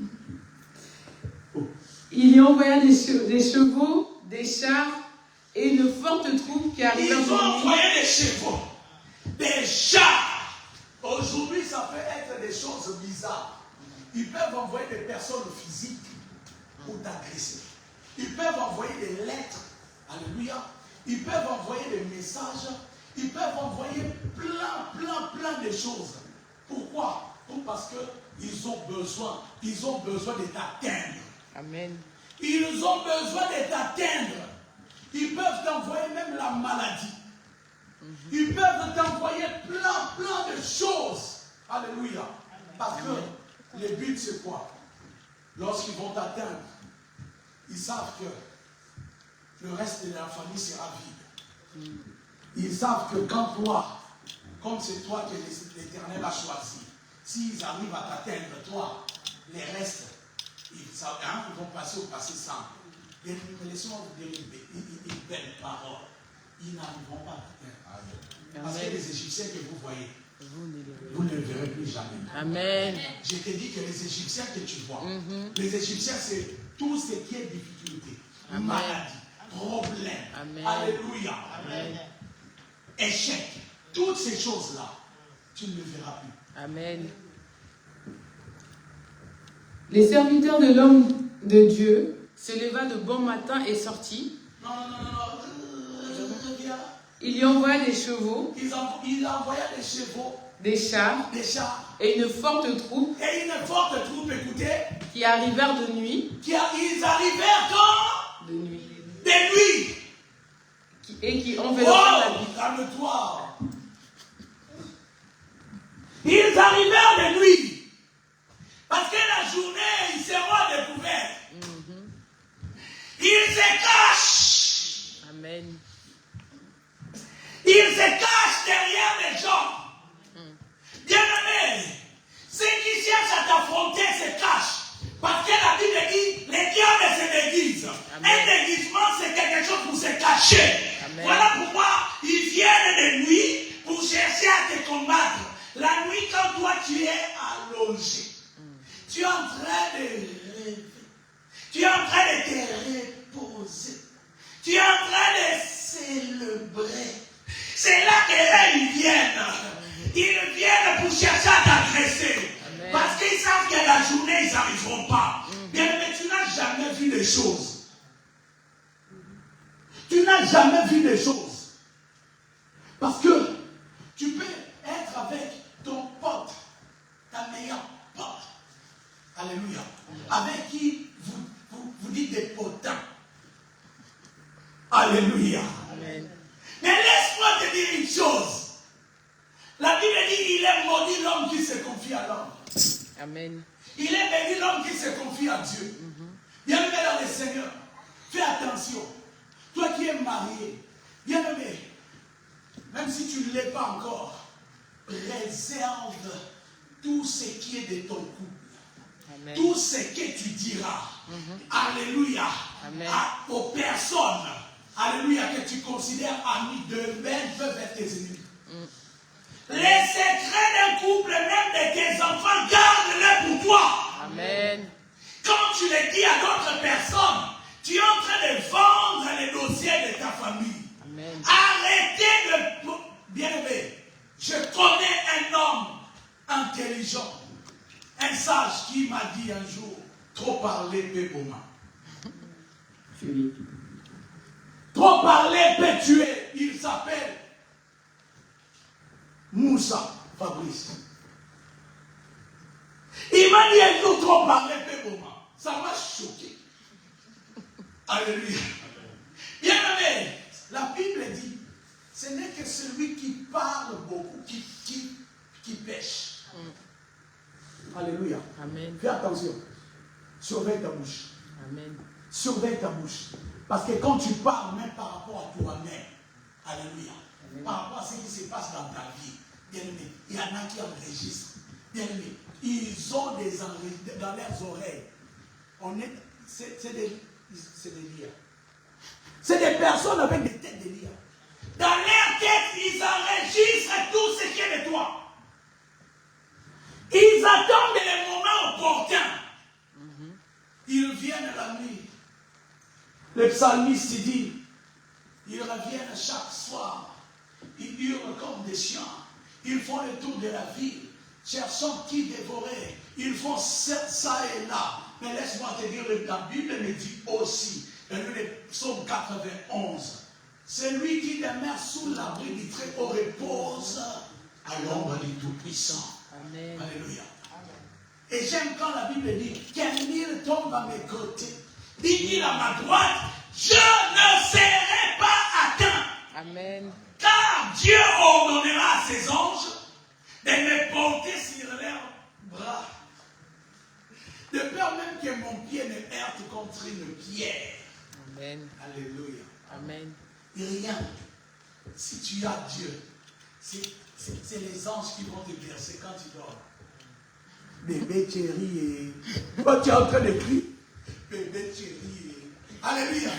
Oh. Il y envoya des chevaux, des chars et une forte troupe qui arrivait. Ils ont envoyé des chevaux, des chars. Aujourd'hui, ça peut être des choses bizarres. Ils peuvent envoyer des personnes physiques pour t'agresser. Ils peuvent envoyer des lettres. Alléluia. Ils peuvent envoyer des messages. Ils peuvent envoyer plein de choses. Pourquoi? Parce qu'ils ont besoin. Ils ont besoin de t'atteindre. Amen. Ils ont besoin de t'atteindre. Ils peuvent t'envoyer même la maladie. Ils peuvent t'envoyer plein de choses. Alléluia. Parce que le but c'est quoi? Lorsqu'ils vont t'atteindre, ils savent que le reste de la famille sera vide. Ils savent que quand toi, comme c'est toi que l'Éternel a choisi, s'ils arrivent à t'atteindre, toi, les restes, ils vont passer au passé simple. Mais laissez-moi vous dire une belle parole. Ils n'arriveront pas à t'atteindre. Parce que les Égyptiens que vous voyez, vous ne les verrez plus jamais. Amen. Je te dis que les Égyptiens que tu vois, les Égyptiens, c'est tout ce qui est difficulté, maladie, problème. Amen. Alléluia. Amen. Échec. Toutes ces choses-là, tu ne les verras plus. Amen. Les serviteurs de l'homme de Dieu se leva de bon matin et sortit. Non. Il y envoya des chevaux. Il envoya des chevaux. Des chars. Et une forte troupe. Écoutez. Qui arrivèrent de nuit. Ils arrivèrent quand? De nuit. De nuit. Et qui enveloppèrent la ville. Calme-toi. Ils arrivèrent de nuit. Parce que la journée, ils seront découverts. se cachent. Amen. Ils se cachent derrière les gens. Bien-aimés, ceux qui cherchent à t'affronter se cachent. Parce que la Bible dit, les diables se déguisent. Un déguisement, c'est quelque chose pour se cacher. Amen. Voilà pourquoi ils viennent de nuit pour chercher à te combattre. La nuit, quand toi tu es allongé, tu es en train de rêver. Tu es en train de te reposer. Tu es en train de célébrer. C'est là qu'ils viennent. Ils viennent pour chercher à t'agresser. Parce qu'ils savent que la journée, ils n'arriveront pas. Bien, mais tu n'as jamais vu les choses. Tu n'as jamais vu les choses. Parce que tu peux être avec ton pote, ta meilleure pote. Alléluia. Avec qui vous dites des potins. Alléluia. Amen. Mais laisse-moi te dire une chose. La Bible dit il est maudit l'homme qui se confie à l'homme. Amen. Il est béni l'homme qui se confie à Dieu. Bien-aimé dans le Seigneur, fais attention. Toi qui es marié, bien-aimé, même si tu ne l'es pas encore, réserve tout ce qui est de ton couple. Amen. Tout ce que tu diras. Alléluia. Amen. Aux personnes. Alléluia, que tu considères amis de même peuvent être tes ennemis. Les secrets d'un couple, même de tes enfants, garde-les pour toi. Amen. Quand tu les dis à d'autres personnes, tu es en train de vendre les dossiers de ta famille. Amen. Arrêtez de... Bien-aimé, je connais un homme intelligent, un sage qui m'a dit un jour, trop parler peut bomber. Trop parler peut tuer. Il s'appelle Moussa Fabrice. Il m'a dit un jour trop parler peut bomber. Ça m'a choqué. Alléluia. Bien aimé, la Bible dit, ce n'est que celui qui parle beaucoup, qui pêche. Alléluia. Amen. Fais attention. Surveille ta bouche. Amen. Surveille ta bouche. Parce que quand tu parles même par rapport à toi-même, alléluia, amen, par rapport à ce qui se passe dans ta vie, bien aimé, il y en a qui enregistrent. Bien aimé, ils ont des enregistrements dans leurs oreilles. C'est des liens. C'est des personnes avec des têtes de liens. Dans leur tête, ils enregistrent tout ce qui est de toi. Ils attendent les moments opportuns. Ils viennent la nuit. Le psalmiste dit, ils reviennent chaque soir. Ils hurlent comme des chiens. Ils font le tour de la ville, cherchant qui dévorer. Ils font ça et là. Mais laisse-moi te dire, la Bible me dit aussi, dans le psaume 91, celui qui demeure sous l'abri du Très-Haut repose à l'ombre du Tout-Puissant. Amen. Alléluia. Et j'aime quand la Bible dit, qu'un mille tombe à mes côtés, 10 000 à ma droite, je ne serai pas atteint. Amen. Car Dieu ordonnera à ses anges de me porter sur leurs bras. De peur même que mon pied ne heurte contre une pierre. Amen. Alléluia. Amen. Et rien, si tu as Dieu, c'est les anges qui vont te bercer quand tu dors. Bébé chéri et... Quand tu es en train de crier, bébé chéri et... Alléluia.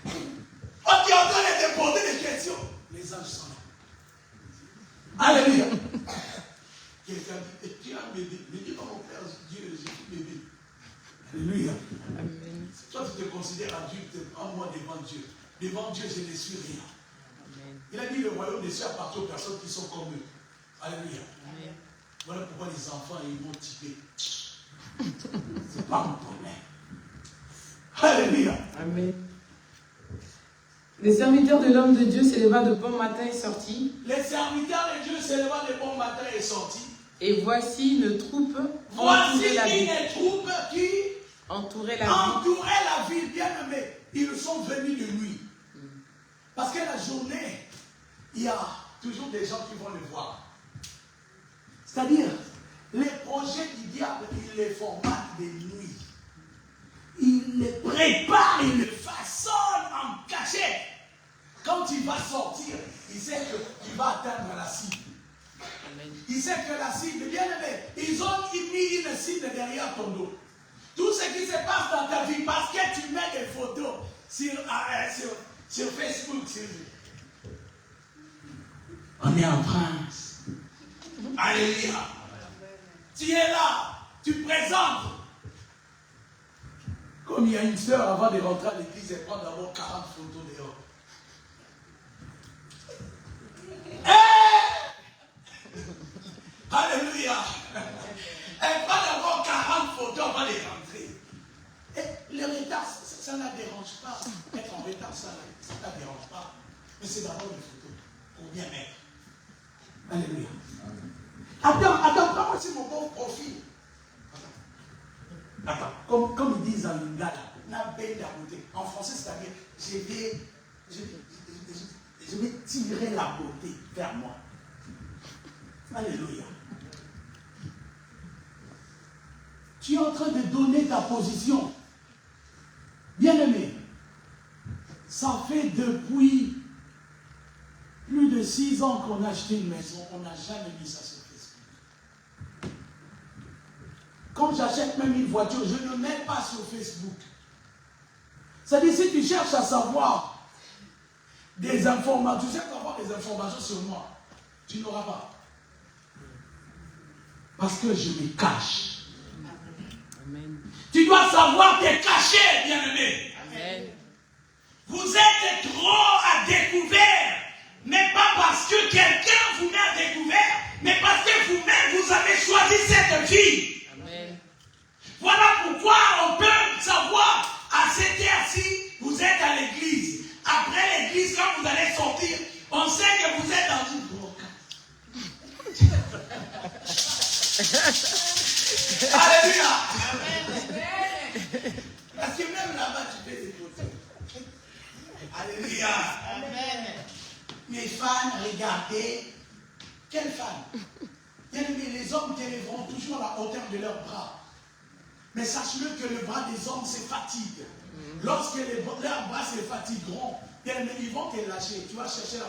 Quand tu es en train de te poser des questions, les anges sont là. Alléluia. Quelqu'un dit, et tu as bébé. Mais dis pas mon Père Dieu, j'ai dit bébé. Alléluia. Amen. Toi tu te considères adulte, en moi devant Dieu. Devant Dieu, je ne suis rien. Amen. Il a dit le royaume des cieux appartient aux personnes qui sont comme eux. Alléluia. Amen. Voilà pourquoi les enfants, ils vont typer. C'est pas mon problème. Alléluia. Amen. Les serviteurs de l'homme de Dieu s'éleva de bon matin et sortit. Les serviteurs de Dieu s'éleva de bon matin et sortit. Et voici une troupe voici une troupe qui entourait la ville. Bien aimé. Ils sont venus de nuit. Parce que la journée, il y a toujours des gens qui vont le voir. C'est-à-dire, les projets du diable, il les formate de nuit. il les prépare, il les façonne en cachette. Quand il va sortir, il sait qu'il va atteindre la cible. Il sait que la cible, bien aimé, ils ont mis une cible derrière ton dos. Tout ce qui se passe dans ta vie, parce que tu mets des photos sur Facebook, on est en France. Alléluia. Tu es là, tu présentes. Comme il y a une sœur avant de rentrer à l'église, elle prend d'abord 40 photos dehors. Alléluia. Elle prend d'abord 40 photos avant de rentrer. Et le retard, ça ne la dérange pas. Être en retard, ça ne la dérange pas. Mais c'est d'abord les photos pour bien être. Alléluia. Attends, prends-moi c'est mon bon profil. Attends, comme ils disent en lingala, en français, c'est-à-dire, je vais tirer la beauté vers moi. Alléluia. Tu es en train de donner ta position. Bien-aimé, ça fait depuis plus de 6 ans qu'on a acheté une maison, on n'a jamais mis ça sur Facebook. Quand j'achète même une voiture, je ne mets pas sur Facebook. C'est-à-dire, si tu cherches à savoir des informations, tu cherches à avoir des informations sur moi, tu n'auras pas. Parce que je me cache. Amen. Tu dois savoir te cacher, bien-aimé. Amen. Vous êtes trop à découvert, mais pas parce que quelqu'un vous met à découvert, mais parce que vous-même, vous avez choisi cette vie. Amen. Voilà pourquoi on peut savoir, à cette heure-ci, vous êtes à l'église. Après l'église, quand vous allez sortir, on sait que vous êtes dans une brocade. Alléluia. Parce que même là-bas, tu fais des photos. Alléluia. Amen. Mes fans, regardez. Quelles fans? Bien aimé, les hommes t'élèveront toujours à la hauteur de leurs bras. Mais sache-le que le bras des hommes se fatigue. Lorsque leurs bras se fatigueront, bien aimé, ils vont te lâcher. Tu vas chercher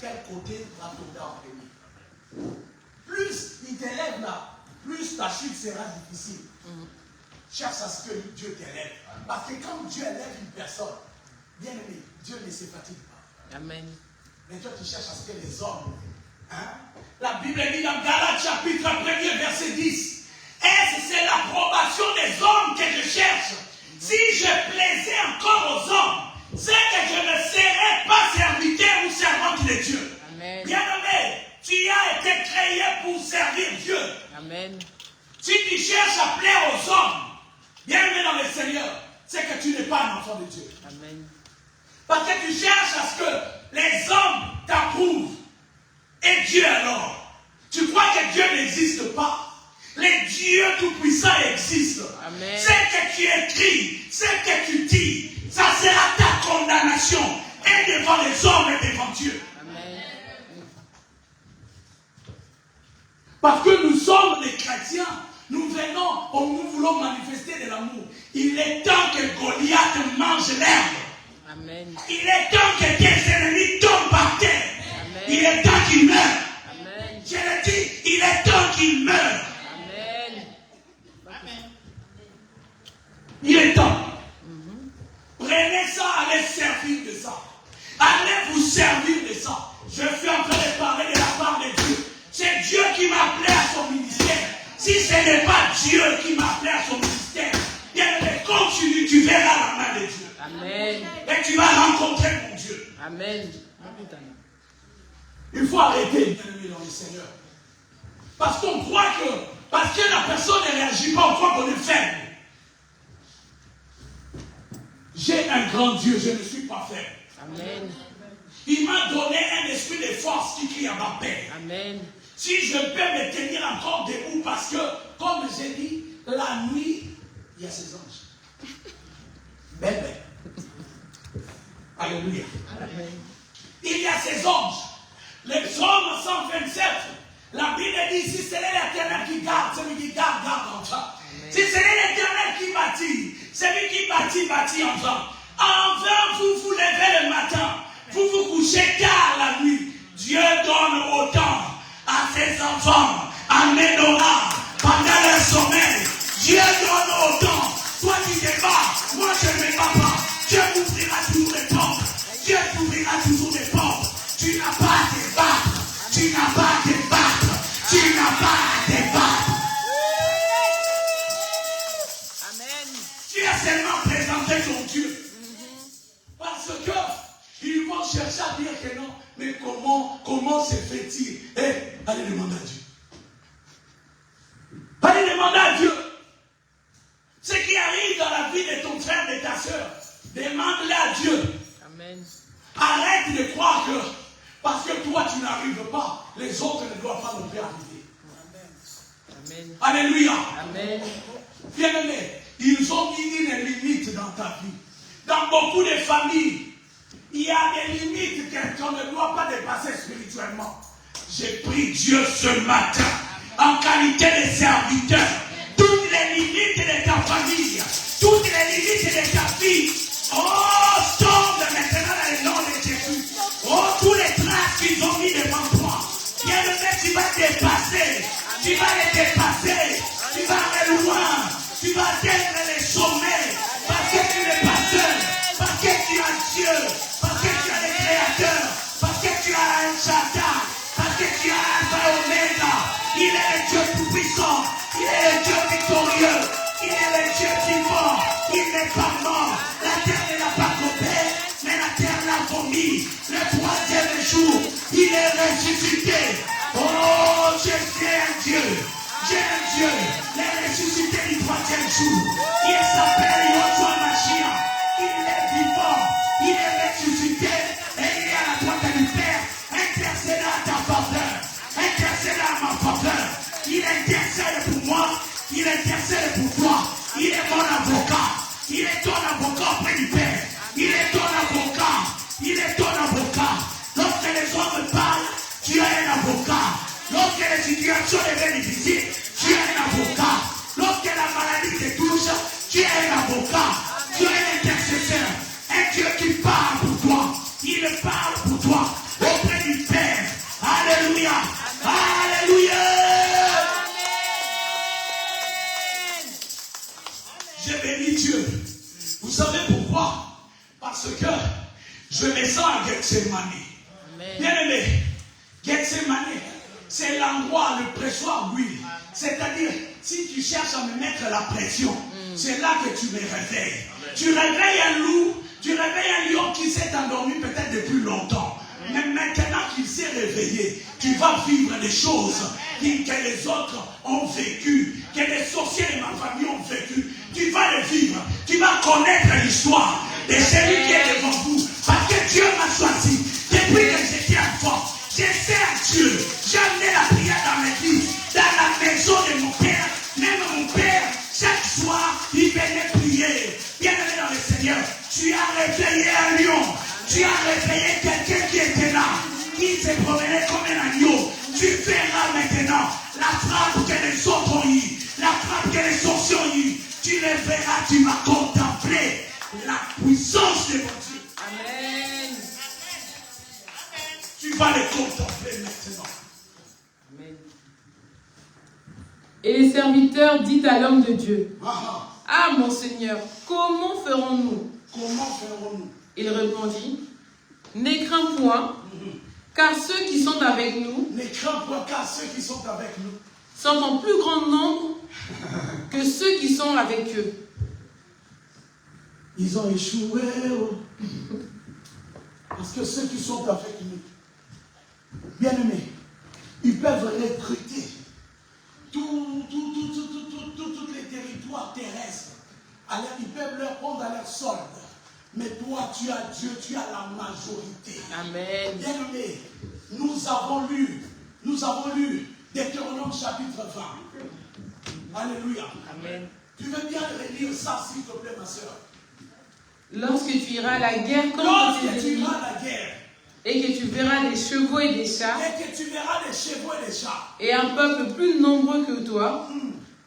quel côté va tomber en premier. Plus il t'élève là, plus ta chute sera difficile. Cherche à ce que Dieu t'élève. Parce que quand Dieu élève une personne, bien aimé, Dieu ne se fatigue pas. Amen. Mais toi, tu cherches à ce que les hommes. La Bible dit dans Galates chapitre 1er, verset 10. Est-ce c'est l'approbation des hommes que je cherche? Si je plaisais encore aux hommes, c'est que je ne serais pas serviteur ou servante de Dieu. Amen. Bien-aimé, tu as été créé pour servir Dieu. Amen. Si tu cherches à plaire aux hommes, bien-aimé dans le Seigneur, c'est que tu n'es pas un enfant de Dieu. Amen. Parce que tu cherches à ce que les hommes t'approuvent. Et Dieu alors, tu crois que Dieu n'existe pas? Les dieux tout-puissants existent. Amen. Ce que tu écris, ce que tu dis, ça sera ta condamnation. Et devant les hommes et devant Dieu. Amen. Parce que nous sommes des chrétiens. Nous venons, nous voulons manifester de l'amour. Il est temps que Goliath mange l'herbe. Amen. Il est temps que tes ennemis tombent par terre. Amen. Il est temps qu'ils meurent. Amen. Je le dis, il est temps qu'ils meurent. Il est temps. Prenez ça, allez servir de ça. Allez vous servir de ça. Je suis en train de parler de la part de Dieu. C'est Dieu qui m'a appelé à son ministère. Si ce n'est pas Dieu qui m'a appelé à son ministère, bien continue, tu verras la main de Dieu. Amen. Et tu vas rencontrer mon Dieu. Amen. Il faut arrêter, bien-aimé dans le Seigneur. Parce qu'on croit que, parce que la personne ne réagit pas, on croit qu'on est faible. J'ai un grand Dieu, je ne suis pas faible. Amen. Il m'a donné un esprit de force qui crie à ma paix. Amen. Si je peux me tenir encore debout, parce que, comme j'ai dit, la nuit, il y a ses anges. Bébé. Alléluia. Amen. Il y a ses anges. Les psaumes 127, la Bible dit, si c'est l'Éternel qui garde, celui qui garde, garde en toi. Si ce n'est l'Éternel qui bâtit, celui qui bâtit en vain. En vain, vous vous levez le matin, vous vous couchez tard la nuit. Dieu donne autant à ses enfants, en Ménorah, pendant leur sommeil. Dieu donne autant. Toi tu te bats, moi je ne me bats pas. Dieu t'ouvrira toujours les portes. Dieu t'ouvrira toujours les portes. Tu n'as pas à te battre. Tu n'as pas à te battre. Tu n'as pas à te battre. Amen. Tu as seulement présenté ton Dieu. Parce que ils vont chercher à dire que non. Mais comment se fait-il? Allez demander à Dieu. Allez demander à Dieu. Ce qui arrive dans la vie de ton frère, de ta soeur, demande-le à Dieu. Amen. Arrête de croire que parce que toi tu n'arrives pas, les autres ne doivent pas non plus arriver. Amen. Alléluia. Amen. Bien-aimés, ils ont mis une limite dans ta vie. Dans beaucoup de familles, il y a des limites qu'on ne doit pas dépasser spirituellement. J'ai pris Dieu ce matin en qualité de serviteur. Toutes les limites de ta famille, toutes les limites de ta vie, tombent maintenant dans le nom de Jésus. Tous les traces qu'ils ont mis devant toi, bien-aimé, tu vas dépasser, tu vas les dépasser, tu vas aller loin, tu vas atteindre les sommets, parce que tu n'es pas seul, parce que tu as Dieu, parce que tu as le Créateur, parce que tu as un Shaddai, parce que tu as Alpha et Omega. Il est le Dieu tout-puissant, il est le Dieu victorieux, il est le Dieu vivant, il n'est pas mort. La terre ne l'a pas coupé, mais la terre l'a vomi. Le troisième jour, il est ressuscité. Oh, je sais un Dieu, j'ai un Dieu, il est ressuscité du troisième jour. Il s'appelle Yoshua Mashiach, il est vivant, il est ressuscité et il est à la droite du Père, intercédant à ta faveur, intercédant à ma faveur. Il intercède pour moi, il intercède pour toi, il est mon avocat, il est ton avocat auprès du Père, il est ton avocat, il est ton avocat. Lorsque les hommes parlent, tu as un avocat. Lorsque les situations deviennent difficiles, tu as un avocat. Lorsque la maladie te touche, tu as un avocat. Tu as un intercesseur, un Dieu qui parle pour toi. Il parle pour toi auprès du Père. Alléluia. Alléluia. Je bénis Dieu. Vous savez pourquoi? Parce que je me sens à Gethsemane. Bien-aimé, Gethsemane, c'est l'endroit, le pressoir d'huile. C'est-à-dire, si tu cherches à me mettre la pression, c'est là que tu me réveilles. Tu réveilles un loup, tu réveilles un lion qui s'est endormi peut-être depuis longtemps. Mais maintenant qu'il s'est réveillé, tu vas vivre des choses que les autres ont vécues, que les sorciers de ma famille ont vécues. Tu vas les vivre, tu vas connaître l'histoire de celui qui est devant vous. Parce que Dieu m'a choisi. Depuis que j'étais enfant, j'ai fait Dieu. J'ai amené la prière dans mes vies, dans la maison de mon père. Même mon père, chaque soir, il venait prier. Bien-aimé dans le Seigneur, tu as réveillé un lion. Tu as réveillé quelqu'un qui était là, qui se promenait comme un agneau. Tu verras maintenant la frappe que les autres ont eue, la frappe que les sorciers ont eue. Tu le verras, tu vas contempler la puissance de mon Dieu. Amen. Tu vas le contempler maintenant. Amen. Et les serviteurs disent à l'homme de Dieu, Ah, ah mon Seigneur, comment ferons-nous? comment ferons-nous? Il répondit, ne crains point, car ceux qui sont avec nous Ne crains pas, car ceux qui sont avec nous sont en plus grand nombre que ceux qui sont avec eux. ils ont échoué. Parce que ceux qui sont avec nous, bien aimés, ils peuvent recruter tous les territoires terrestres. Alors, ils peuvent leur prendre à leur solde. Mais toi, tu as Dieu, tu as la majorité. Amen. Bien aimé, nous avons lu Deutéronome chapitre 20. Alléluia. Amen. Tu veux bien relire ça, s'il te plaît, ma soeur? Lorsque tu iras à la guerre contre Lorsque tes tu ennemis, iras à la guerre, et que tu verras des chevaux et des chars, et que tu verras des chevaux et des chats, et un peuple plus nombreux que toi,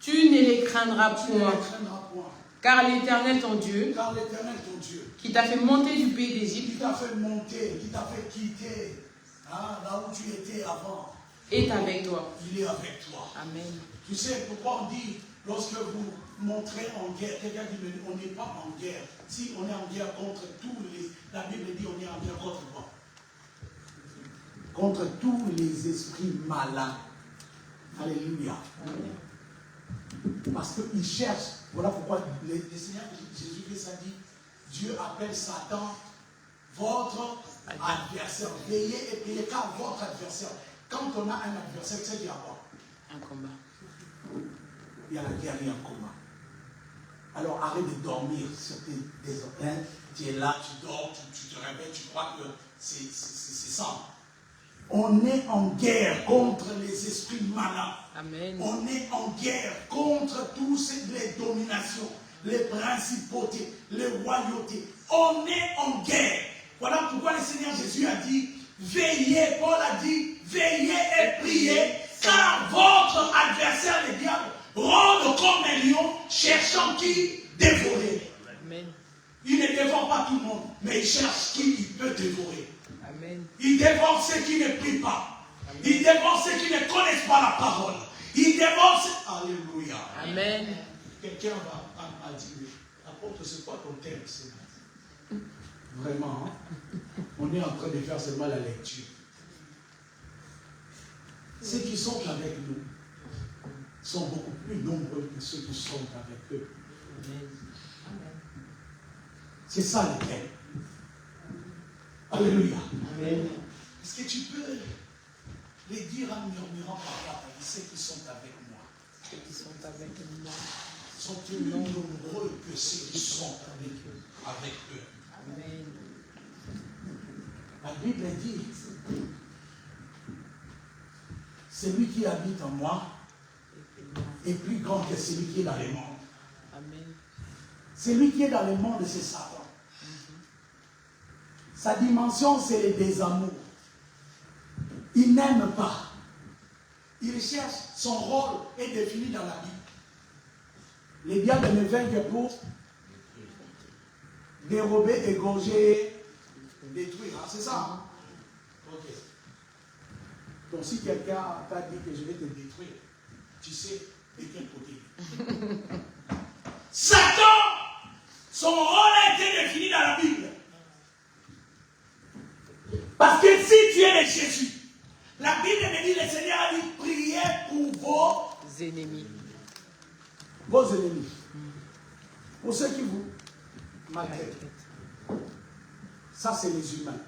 Tu ne les craindras Tu ne les point. craindras point. Car l'Éternel ton Dieu, Car l'Éternel ton Dieu, qui t'a fait monter du pays qui d'Égypte, t'a fait monter, qui t'a fait quitter, hein, là où tu étais avant, est avec toi. il est avec toi. Amen. Tu sais pourquoi on dit, lorsque vous montrez en guerre, quelqu'un dit, on n'est pas en guerre. Si on est en guerre contre tous les... La Bible dit, on est en guerre contre quoi? Contre tous les esprits malins. Alléluia. Parce qu'ils cherchent. Voilà pourquoi le Seigneur Jésus-Christ a dit, Dieu appelle Satan votre adversaire. Veillez et priez car votre adversaire. Quand on a un adversaire, c'est qu'il y a quoi? Un combat. Il y a la guerre, il y a un combat. Alors arrête de dormir sur tes oreilles. Tu es là, tu dors, tu te réveilles, tu crois que c'est ça. On est en guerre contre les esprits malins. Amen. On est en guerre contre tous les dominations, les principautés, les royautés. On est en guerre. Voilà pourquoi le Seigneur Jésus a dit, veillez, Paul a dit, veillez et priez, car votre adversaire, le diable, rôde comme un lion, cherchant qui dévorer. Amen. Il ne dévore pas tout le monde, mais il cherche qui il peut dévorer. Amen. Il dévore ceux qui ne prient pas. Il dévore ceux qui ne connaissent pas la parole. Il dévore ceux... Alléluia. Amen. Quelqu'un va dire, apôtre, c'est quoi ton thème? Vraiment, hein? On est en train de faire seulement la lecture. Ceux qui sont avec nous sont beaucoup plus nombreux que ceux qui sont avec eux. C'est ça le thème. Alléluia. Amen. Est-ce que tu peux les dire en murmurant par là, ceux qui sont avec moi? Ceux qui sont avec moi sont plus nombreux que ceux qui sont avec eux. Amen. La Bible dit, celui qui habite en moi est plus grand que celui qui est dans le monde. Amen. Celui qui est dans le monde, c'est Satan. Sa dimension, c'est le désamour. Il n'aime pas. Il cherche, son rôle est défini dans la Bible. Les diables ne viennent que pour dérober, égorger, détruire. Ah, c'est ça, hein? Ok. Donc si quelqu'un t'a dit que je vais te détruire, tu sais de quel côté. Satan, son rôle a été défini dans la Bible. Parce que si tu es de Jésus, la Bible me dit, le Seigneur a dit, priez pour vos ennemis. Vos ennemis. Pour ceux qui vous maltraitent. Ça, c'est les humains.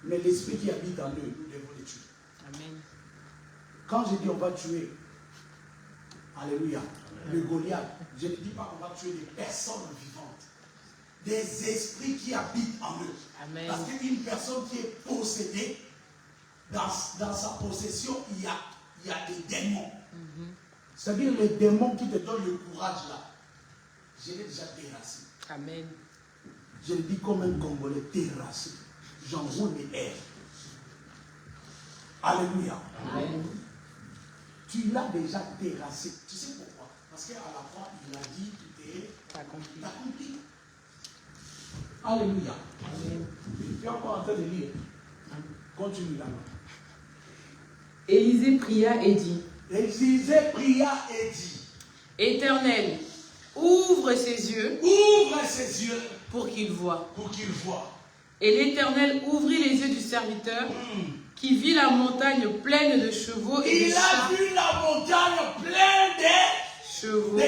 Mais l'esprit qui habite en eux, nous devons les tuer. Amen. Quand je dis on va tuer, alléluia, le Goliath, je ne dis pas qu'on va tuer des personnes vivantes. Des esprits qui habitent en eux. Amen. Parce qu'une personne qui est possédée, dans sa possession, il y a des démons. C'est-à-dire les démons qui te donnent le courage là. Je l'ai déjà terrassé. Amen. Je le dis comme un Congolais terrassé. J'enroule mes airs. Alléluia. Amen. Tu l'as déjà terrassé. Tu sais pourquoi? Parce qu'à la fois, il a dit tout est accompli. Alléluia. Amen. Tu es encore en train de lire. Continue là-bas. Élisée pria et dit. Élisée pria et dit. Éternel, ouvre ses yeux. Ouvre ses yeux. Pour qu'il voie. Pour qu'il voie. Et l'Éternel ouvrit les yeux du serviteur qui vit la montagne pleine de chevaux et de chars. Il a vu la montagne pleine de chevaux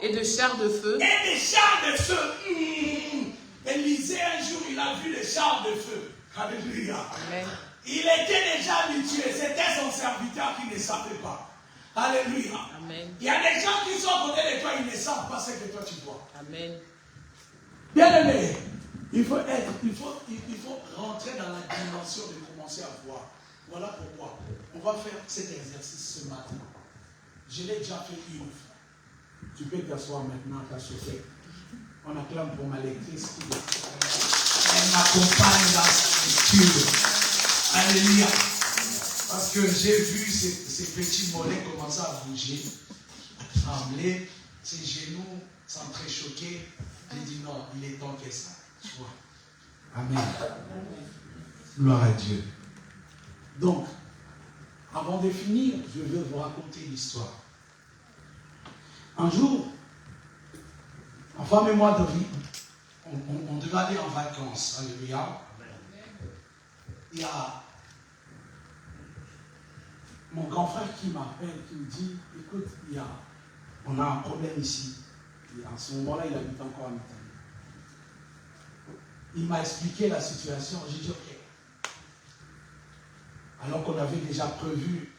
et de chars de feu. Et des chars de feu. Élisée, un jour, il a vu les chars de feu. Alléluia. Amen. Il était déjà habitué. C'était son serviteur qui ne savait pas. Alléluia. Amen. Il y a des gens qui sont à côté de toi, ils ne savent pas ce que toi tu vois. Amen. Bien aimé, il faut rentrer dans la dimension de commencer à voir. Voilà pourquoi on va faire cet exercice ce matin. Je l'ai déjà fait une fois. Tu peux t'asseoir maintenant à ta chauffée. On acclame pour ma lectrice qui elle m'accompagne dans sa lecture. Alléluia. Parce que j'ai vu ces petits mollets commencer à bouger. tremblé, ses genoux s'entrechoquaient. J'ai dit non, il est temps que ça soit. Amen. Gloire à Dieu. Donc, avant de finir, je veux vous raconter l'histoire. Un jour, ma femme et moi, on devait aller en vacances. Alléluia. Il y a mon grand frère qui m'appelle, qui me dit, écoute, on a un problème ici. Et en ce moment-là, il habite encore en Italie. Il m'a expliqué la situation. J'ai dit, ok. Alors qu'on avait déjà prévu,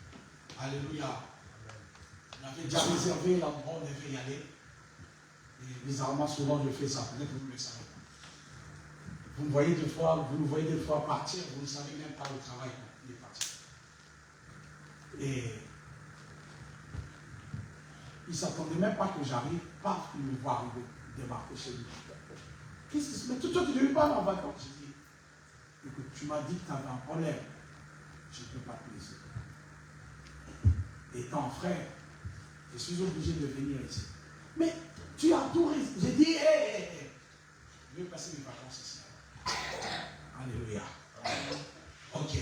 alléluia, on avait déjà réservé l'endroit où on devait y aller. Et bizarrement, souvent, je fais ça. Peut-être que vous ne le savez pas. Vous nous voyez des fois partir, vous ne savez même pas le travail qu'il est parti. Et il ne s'attendait même pas que j'arrive, paf, il me voit arriver, débarquer chez lui. Qu'est-ce qui se met? Tout toi, tu ne devais pas aller en vacances. J'ai dit, écoute, tu m'as dit que tu avais un problème. Je ne peux pas te laisser. Étant frère, je suis obligé de venir ici. Mais tu as tout risque. J'ai dit, hé, je vais passer mes vacances ici. Alléluia. Ok.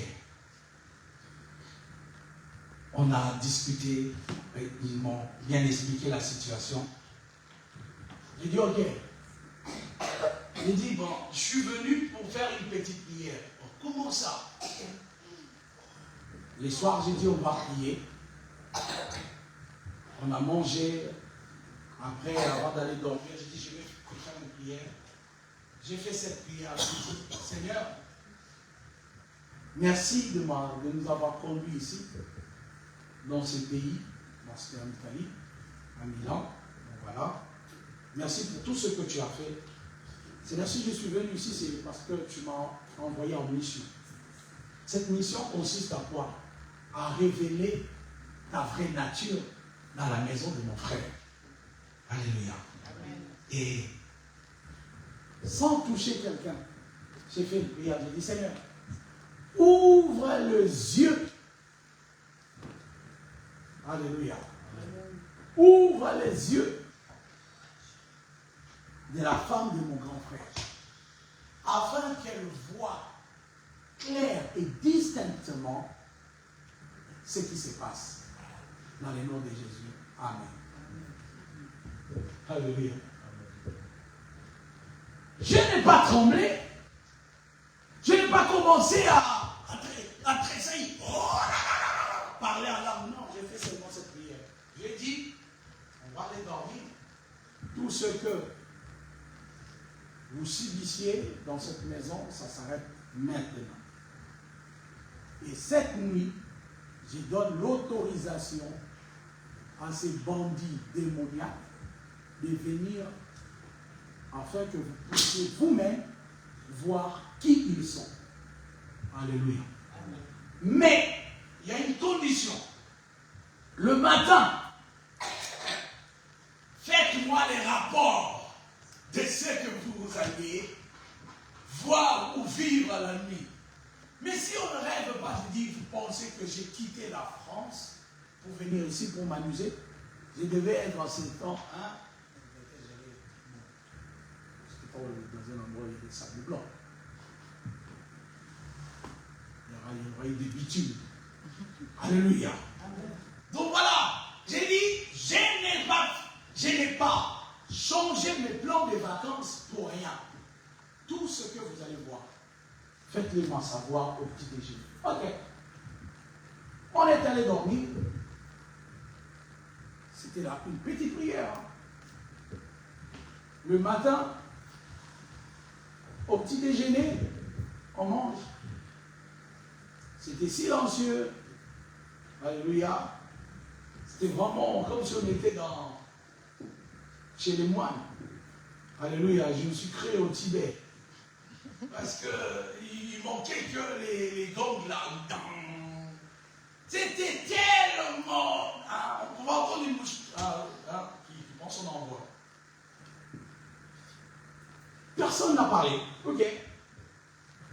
On a discuté, ils m'ont bien expliqué la situation. J'ai dit, ok. J'ai dit, bon, je suis venu pour faire une petite prière. Bon, comment ça? Les soirs, j'ai dit, on va prier. On a mangé. Après, avant d'aller dormir, j'ai dit, je vais faire une prière. J'ai fait cette prière. J'ai dit, Seigneur, merci de nous avoir conduits ici, dans ce pays. Bon, c'était en Italie, à Milan. Donc voilà. Merci pour tout ce que tu as fait. Seigneur, si je suis venu ici, c'est parce que tu m'as envoyé en mission. Cette mission consiste à quoi? À révéler ta vraie nature dans la maison de mon frère. Alléluia. Amen. Et sans toucher quelqu'un, j'ai fait une prière. J'ai dit, Seigneur, ouvre les yeux. Alléluia. Amen. Ouvre les yeux de la femme de mon grand frère, afin qu'elle voie clair et distinctement ce qui se passe. Dans le nom de Jésus. Amen. Alléluia. Je n'ai pas tremblé. Je n'ai pas commencé à tressaillir. Oh, parler en langue. Non, j'ai fait seulement cette prière. J'ai dit, on va aller dormir. Tout ce que vous subissiez dans cette maison, ça s'arrête maintenant. Et cette nuit, je donne l'autorisation à ces bandits démoniaques de venir afin que vous puissiez vous-même voir qui ils sont. Alléluia. Amen. Mais il y a une condition. Le matin, faites-moi les rapports de ce que vous alliez voir ou vivre la nuit. Mais si on ne rêve pas, je dis, vous pensez que j'ai quitté la France pour venir ici pour m'amuser? Je devais être en ce temps, hein? Dans un endroit où il y a des sables blancs. Il y aura des bitumes. Alléluia. Donc voilà, j'ai dit, je n'ai pas changé mes plans de vacances pour rien. Tout ce que vous allez voir, faites-le moi savoir au petit déjeuner. Ok. On est allé dormir. C'était là une petite prière. Le matin, au petit déjeuner, on mange. C'était silencieux. Alléluia. C'était vraiment comme si on était chez les moines. Alléluia. Je me suis créé au Tibet. Parce qu'il manquait que les gongs là. C'était tellement. On pouvait entendre une bouche qui pense son envoi. Personne n'a parlé. Ok.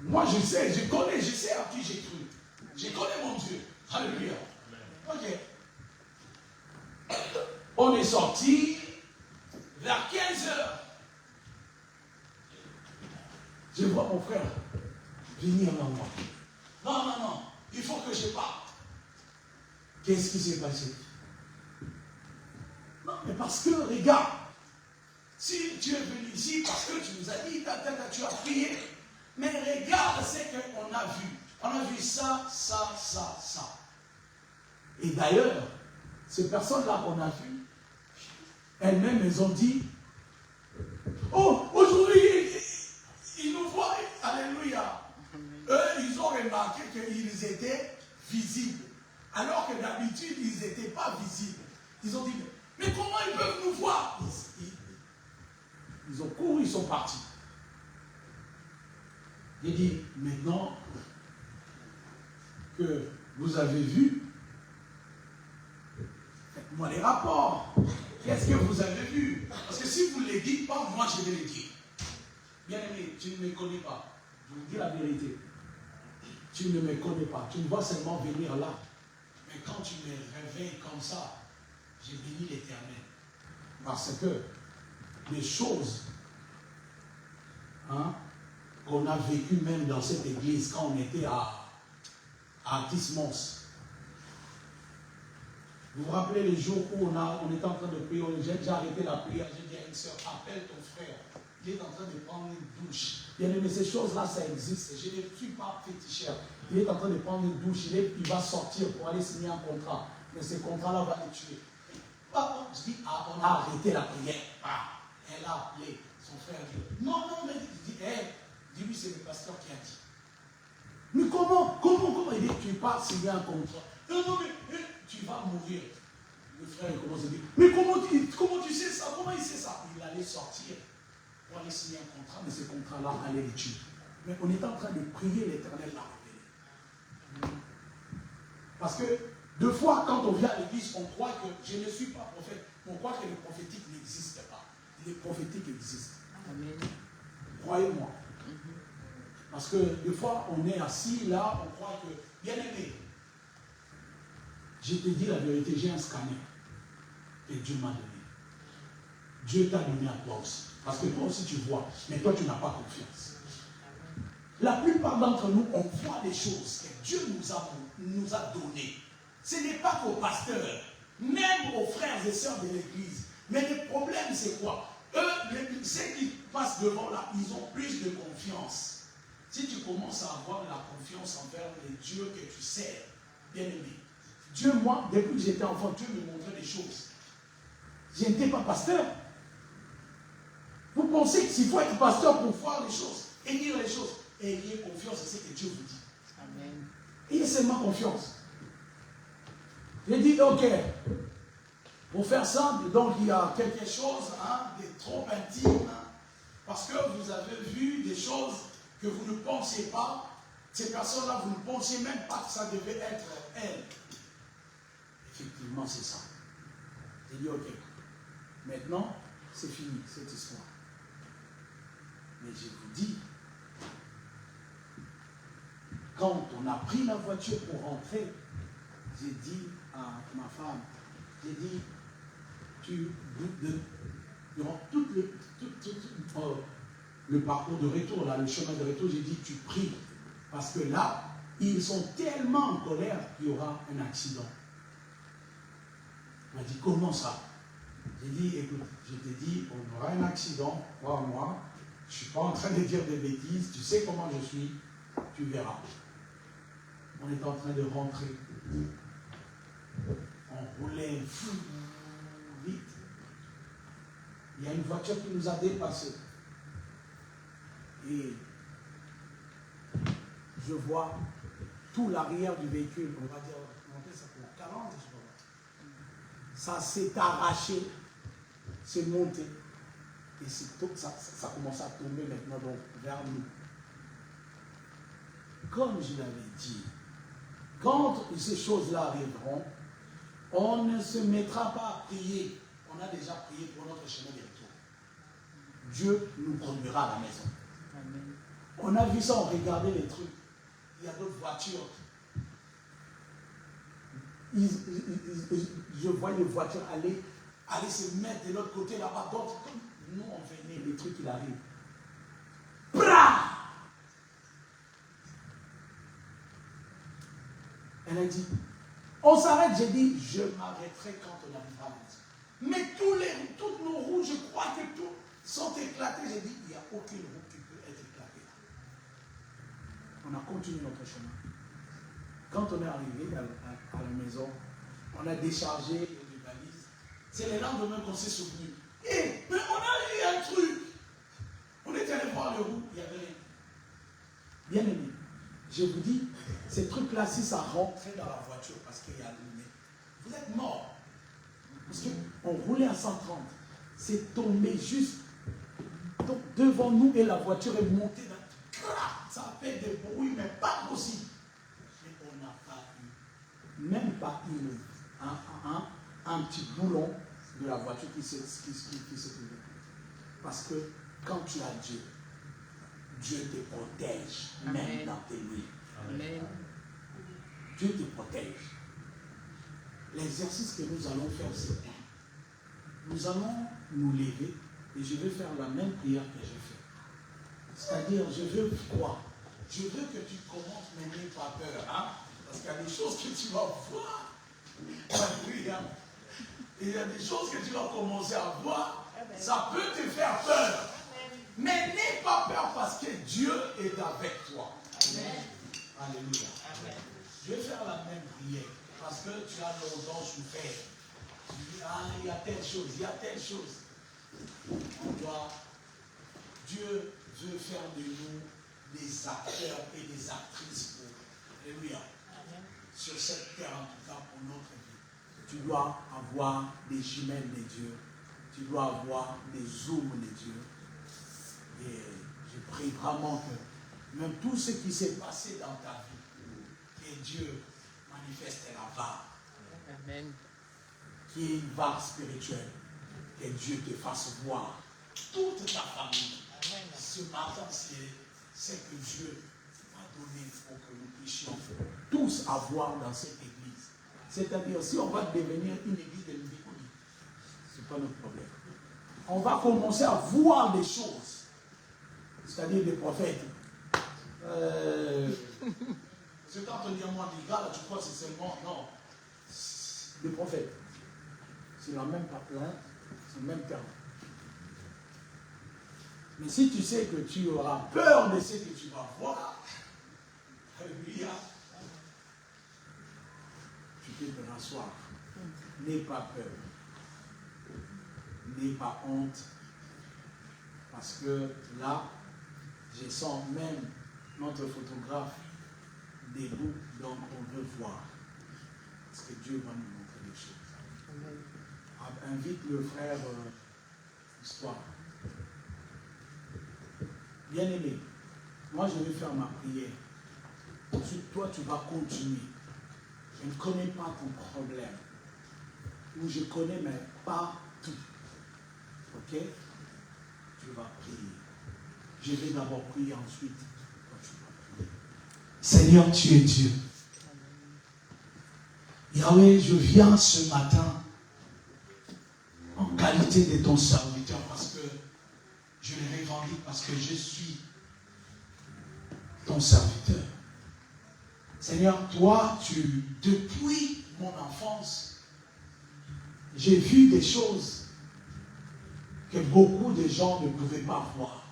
Moi je sais, je sais à qui j'ai cru. Je connais mon Dieu. Alléluia. Ok. On On est sorti vers 15 heures. Je vois mon frère venir vers moi. Non, non, non, il faut que je parte. Qu'est-ce qui s'est passé? Non, mais parce que, regarde, si tu es venu ici parce que tu nous as dit, tu as prié, mais regarde ce qu'on a vu. On a vu ça, ça, ça, ça. Et d'ailleurs, ces personnes-là qu'on a vues, elles-mêmes, elles ont dit, oh, aujourd'hui, ils nous voient, alléluia. Eux, ils ont remarqué qu'ils étaient visibles. Alors que d'habitude, ils n'étaient pas visibles. Ils ont dit, mais comment ils peuvent nous voir? Ils ont couru, ils sont partis. J'ai dit, maintenant que vous avez vu, faites-moi les rapports. Qu'est-ce que vous avez vu? Parce que si vous ne les dites pas, moi je vais les dire. Bien aimé, tu ne me connais pas. Je vous dis la vérité. Tu ne me connais pas. Tu me vois seulement venir là. Mais quand tu me réveilles comme ça, j'ai béni l'Éternel. Parce que les choses qu'on a vécues même dans cette église quand on était à Tismons. Vous vous rappelez les jours où on était en train de prier, j'ai arrêté la prière, j'ai dit à une soeur, appelle ton frère. Il est en train de prendre une douche. Bien aimé, ces choses-là, ça existe. Je ne suis pas féticheur. Il est en train de prendre une douche, il va sortir pour aller signer un contrat. Mais ce contrat-là va le tuer. Je dis, on a arrêté la prière. Elle a appelé son frère. Dit, non, mais dis-lui, c'est le pasteur qui a dit. Mais comment il dit, tu vas signer un contrat? Non, mais tu vas mourir. Le frère commence à dire, mais comment tu sais ça? Comment il sait ça? Il allait sortir pour aller signer un contrat, mais ce contrat-là allait le tuer. Mais on est en train de prier l'Éternel là. Parce que deux fois, quand on vient à l'église, on croit que je ne suis pas prophète. On croit que le prophétique n'existe pas. Les prophétiques existent. Amen. Croyez-moi. Parce que des fois, on est assis là, on croit que, bien aimé, je te dis la vérité, j'ai un scanner que Dieu m'a donné. Dieu t'a donné à toi aussi. Parce que toi aussi tu vois, mais toi tu n'as pas confiance. La plupart d'entre nous, on voit des choses que Dieu nous a données. Ce n'est pas qu'aux pasteurs, même aux frères et sœurs de l'église. Mais le problème c'est quoi? Eux, ceux qui passent devant là, ils ont plus de confiance. Si tu commences à avoir la confiance envers les dieux que tu sers, bien aimé. Dieu, moi, depuis que j'étais enfant, Dieu me montrait des choses. Je n'étais pas pasteur. Vous pensez qu'il faut être pasteur pour voir les choses et dire les choses. Ayez confiance en ce que Dieu vous dit. Amen. Ayez seulement confiance. J'ai dit, ok, pour faire simple, donc il y a quelque chose de trop intime, parce que vous avez vu des choses que vous ne pensez pas. Ces personnes-là, vous ne pensiez même pas que ça devait être elles. Effectivement, c'est ça. J'ai dit, ok, maintenant, c'est fini, cette histoire. Mais je vous dis, quand on a pris la voiture pour rentrer, j'ai dit à ma femme, j'ai dit, durant tout le parcours de retour, là, le chemin de retour, j'ai dit, tu pries. Parce que là, ils sont tellement en colère qu'il y aura un accident. Elle m'a dit, comment ça? J'ai dit, écoute, je t'ai dit, on aura un accident, crois-moi, je ne suis pas en train de dire des bêtises, tu sais comment je suis, tu verras. On est en train de rentrer. On roulait vite. Il y a une voiture qui nous a dépassés. Et je vois tout l'arrière du véhicule, on va dire, ça pour 40, je sais pas. Ça s'est arraché, c'est monté. Et ça commence à tomber maintenant donc, vers nous. Comme je l'avais dit, quand ces choses-là arriveront, on ne se mettra pas à prier. On a déjà prié pour notre chemin de retour. Dieu nous conduira à la maison. Amen. On a vu ça, on regardait les trucs. Il y a d'autres voitures. Je vois les voitures aller aller se mettre de l'autre côté là-bas. D'autres, nous on venait, les trucs il arrive. Bra! Elle a dit, on s'arrête, j'ai dit, je m'arrêterai quand on arrivera à la maison. Mais toutes nos roues, je crois que tout sont éclatées. J'ai dit, il n'y a aucune roue qui peut être éclatée. On a continué notre chemin. Quand on est arrivé à la maison, on a déchargé les valises. C'est le lendemain qu'on s'est souvenu. Mais on a eu un truc. On est allé voir le roue, il n'y avait rien. Bien aimé, je vous dis, ces trucs-là, si ça rentrait dans la voiture parce qu'il y a allumé, vous êtes mort. Parce qu'on roulait à 130. C'est tombé juste donc, devant nous et la voiture est montée. Ça a fait des bruits, mais pas possible. Mais on n'a pas eu, même pas eu un petit boulon de la voiture qui s'est ouvert. Parce que quand tu as Dieu, Dieu te protège, Amen. même dans tes nuits. Amen. Dieu te protège. L'exercice que nous allons faire, c'est nous allons nous lever et je vais faire la même prière que j'ai faite. C'est-à-dire, je veux quoi? Je veux que tu commences à n'aie pas peur. Hein? Parce qu'il y a des choses que tu vas voir. Alléluia. Il y a des choses que tu vas commencer à voir. Ça peut te faire peur. Mais n'aie pas peur parce que Dieu est avec toi. Amen. Alléluia. Amen. Je vais faire la même prière parce que tu as longtemps souffert. Tu dis, il y a telle chose, il y a telle chose. Dieu veut faire de nous des acteurs et des actrices pour. Alléluia. Amen. Sur cette terre, en tout cas pour notre vie. Tu dois avoir des jumelles de Dieu. Tu dois avoir des zooms de Dieu. Et je prie vraiment que même tout ce qui s'est passé dans ta vie, que Dieu manifeste la VAR. Amen. Qui est une VAR spirituelle. Que Dieu te fasse voir toute ta famille. Amen. Ce matin, c'est ce que Dieu m'a donné pour que nous puissions tous avoir dans cette église. C'est-à-dire, si on va devenir une église de l'Uniconi, ce n'est pas notre problème. On va commencer à voir des choses. C'est-à-dire des prophètes. C'est quand on dit à moi, des gars, là, tu crois que c'est seulement. Non. Des prophètes. C'est la même parole, c'est le même terme. Mais si tu sais que tu auras peur de ce que tu vas voir, alléluia, tu peux te rasseoir. N'aie pas peur. N'aie pas honte. Parce que là, je sens même notre photographe debout, donc on veut voir. Parce que Dieu va nous montrer des choses. Amen. Invite le frère Histoire. Bien-aimé, moi je vais faire ma prière. Ensuite, toi tu vas continuer. Je ne connais pas ton problème. Ou je connais mais pas tout. Ok? Tu vas prier. Je vais d'abord prier ensuite. Toi, tu vas prier. Seigneur, tu es Dieu. Yahweh, je viens ce matin en qualité de ton serviteur parce que je le revendique parce que je suis ton serviteur. Seigneur, toi, depuis mon enfance, j'ai vu des choses que beaucoup de gens ne pouvaient pas voir.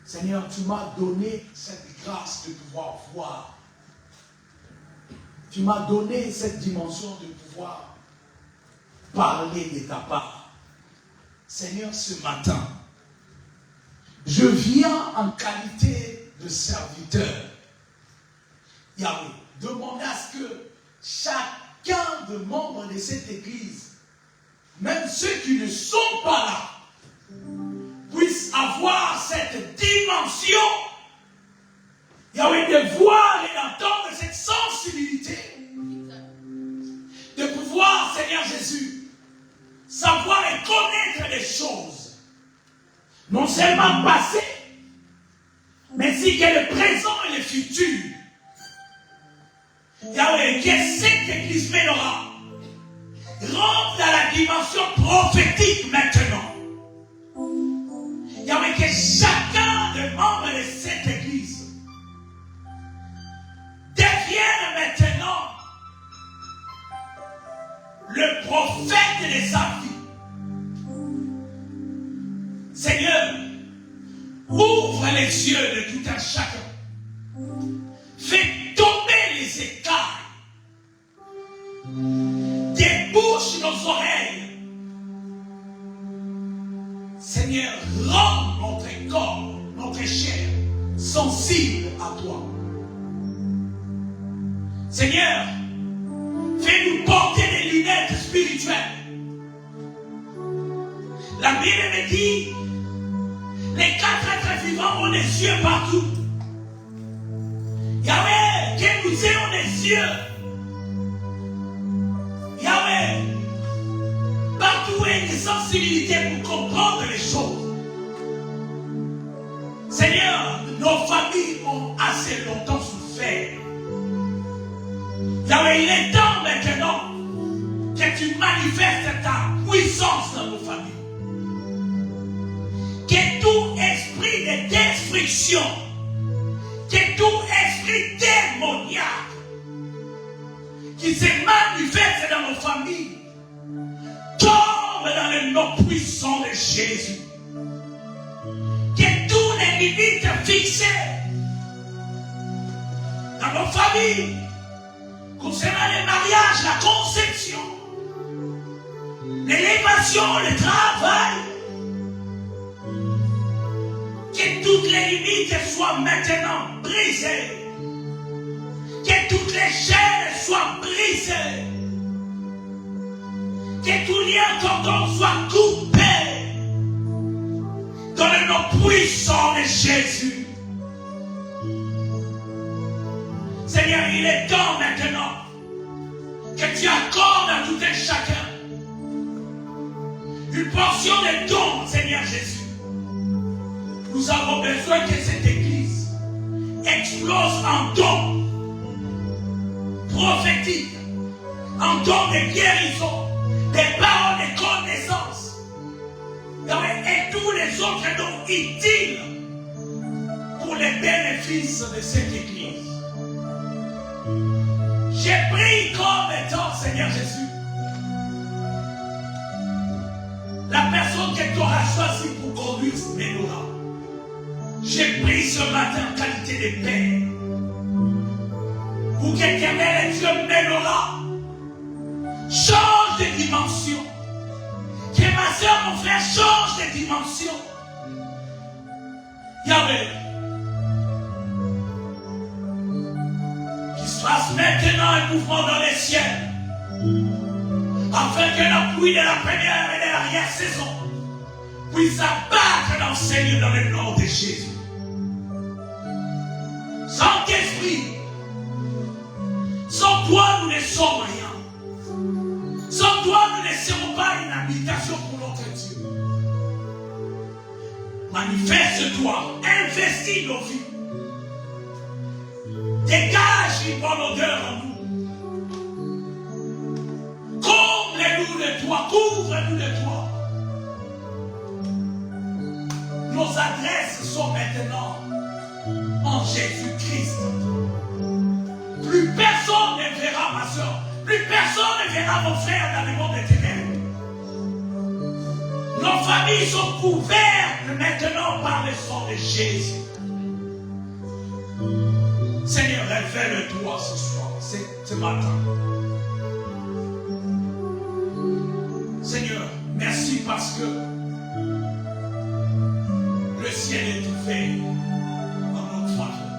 Seigneur, tu m'as donné cette grâce de pouvoir voir. Tu m'as donné cette dimension de pouvoir parler de ta part. Seigneur, ce matin, je viens en qualité de serviteur. Yahweh, demandez à ce que chacun de membres de cette église, même ceux qui ne sont pas là, puissent avoir cette dimension, Yahweh, de voir et d'entendre cette sensibilité, de pouvoir, Seigneur Jésus, savoir et connaître les choses, non seulement passé, mais aussi que le présent et le futur. Yahweh, que cette église mènera rentre dans la dimension prophétique maintenant. Yahweh, que chacun des membres de cette église devienne maintenant le prophète de sa vie. Seigneur, ouvre les yeux de tout un chacun. Fais tomber les écailles. Débouche nos oreilles. Seigneur, rends notre corps, notre chair sensible à toi. Seigneur, fais-nous porter des lunettes spirituelles. La Bible me dit, les 4 êtres vivants ont des yeux partout. Yahweh, que nous ayons des yeux. Yahweh, partout est une sensibilité pour comprendre les choses. Seigneur, nos familles ont assez longtemps souffert. Yahweh, il est temps maintenant que tu manifestes ta puissance dans nos familles. Que tout esprit de destruction, que tout esprit démoniaque qui se manifeste dans nos familles tombe dans le nom puissant de Jésus. Que toutes les limites fixées dans nos familles, concernant les mariages, la conception, l'élévation, le travail, que toutes les limites soient maintenant brisées. Que toutes les chaînes soient brisées. Que tout lien cordon soit coupé. Dans le nom puissant de Jésus. Seigneur, il est temps maintenant que tu accordes à tout un chacun une portion de dons, Seigneur Jésus. Nous avons besoin que cette église explose en dons prophétiques, en dons de guérison, des paroles de connaissance, et tous les autres dons utiles pour les bénéfices de cette église. J'ai pris comme étant, Seigneur Jésus, la personne que tu auras choisie pour conduire ce Ménorah. J'ai pris ce matin en qualité de père pour que l'Éternel Dieu Ménorah change de dimension. Que ma soeur, mon frère, change de dimension. Yahweh, qu'il se fasse maintenant un mouvement dans les ciels, afin que la pluie de la première et de l'arrière-saison puisse abattre dans ces lieux dans le nom de Jésus. Saint-Esprit, sans toi nous ne sommes rien. Sans toi nous ne serons pas une habitation pour notre Dieu. Manifeste-toi, investis nos vies. Dégage une bonne odeur en nous. Comble-nous de toi, couvre-nous de toi. Nos adresses sont maintenant en Jésus-Christ. Plus personne ne verra ma soeur, plus personne ne verra mon frère dans le monde éternel. Nos familles sont couvertes maintenant par le sang de Jésus. Seigneur, révèle-toi ce soir, ce matin. Seigneur, merci parce que le ciel est ouvert dans notre famille.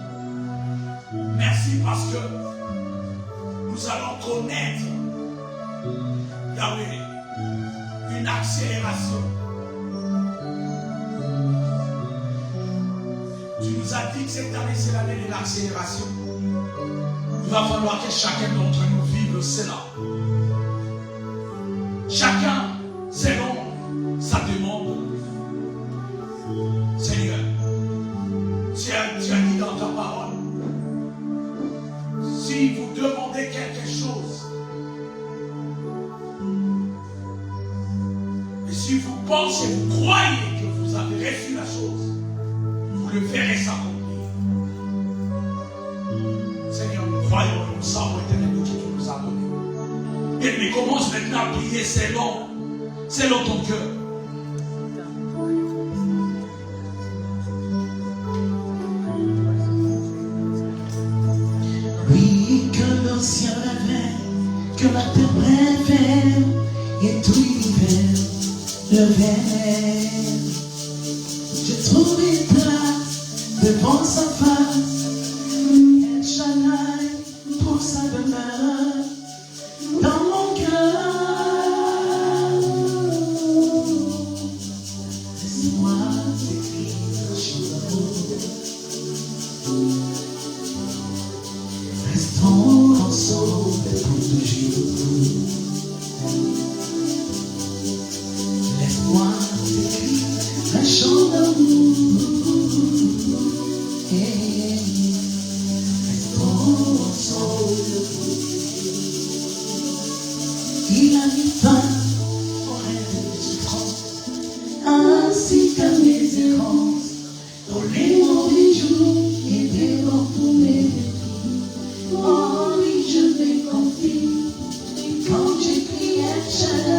Merci parce que nous allons connaître, Yahweh, une accélération. Tu nous as dit que cette année, c'est l'année de l'accélération. Il va falloir que chacun d'entre nous vive cela. Chacun selon sa demande. Seigneur, tu as dit dans ta parole, si vous demandez quelque chose, pensez, vous croyez que vous avez reçu la chose, vous le verrez s'accomplir. Seigneur, nous croyons et nous savons éternellement que tu nous as donné. Et mais commence maintenant à prier selon ton cœur. Oui, que l'ancien rêvait, que la terre préfère, et tout l'hiver le verre. J'ai trouvé place devant sa face, et Shaddai pour sa demeure dans mon cœur. Laisse-moi t'écrire sur l'amour. Restons ensemble pour toujours. Laisse-moi t'écrire un chant d'amour. Restons ensemble. Il a mis fin au rêve de souffrance, ainsi qu'à mes errances, dans les mauvais jours et devant tous mes défis. En lui je me confie, quand j'écris un chant.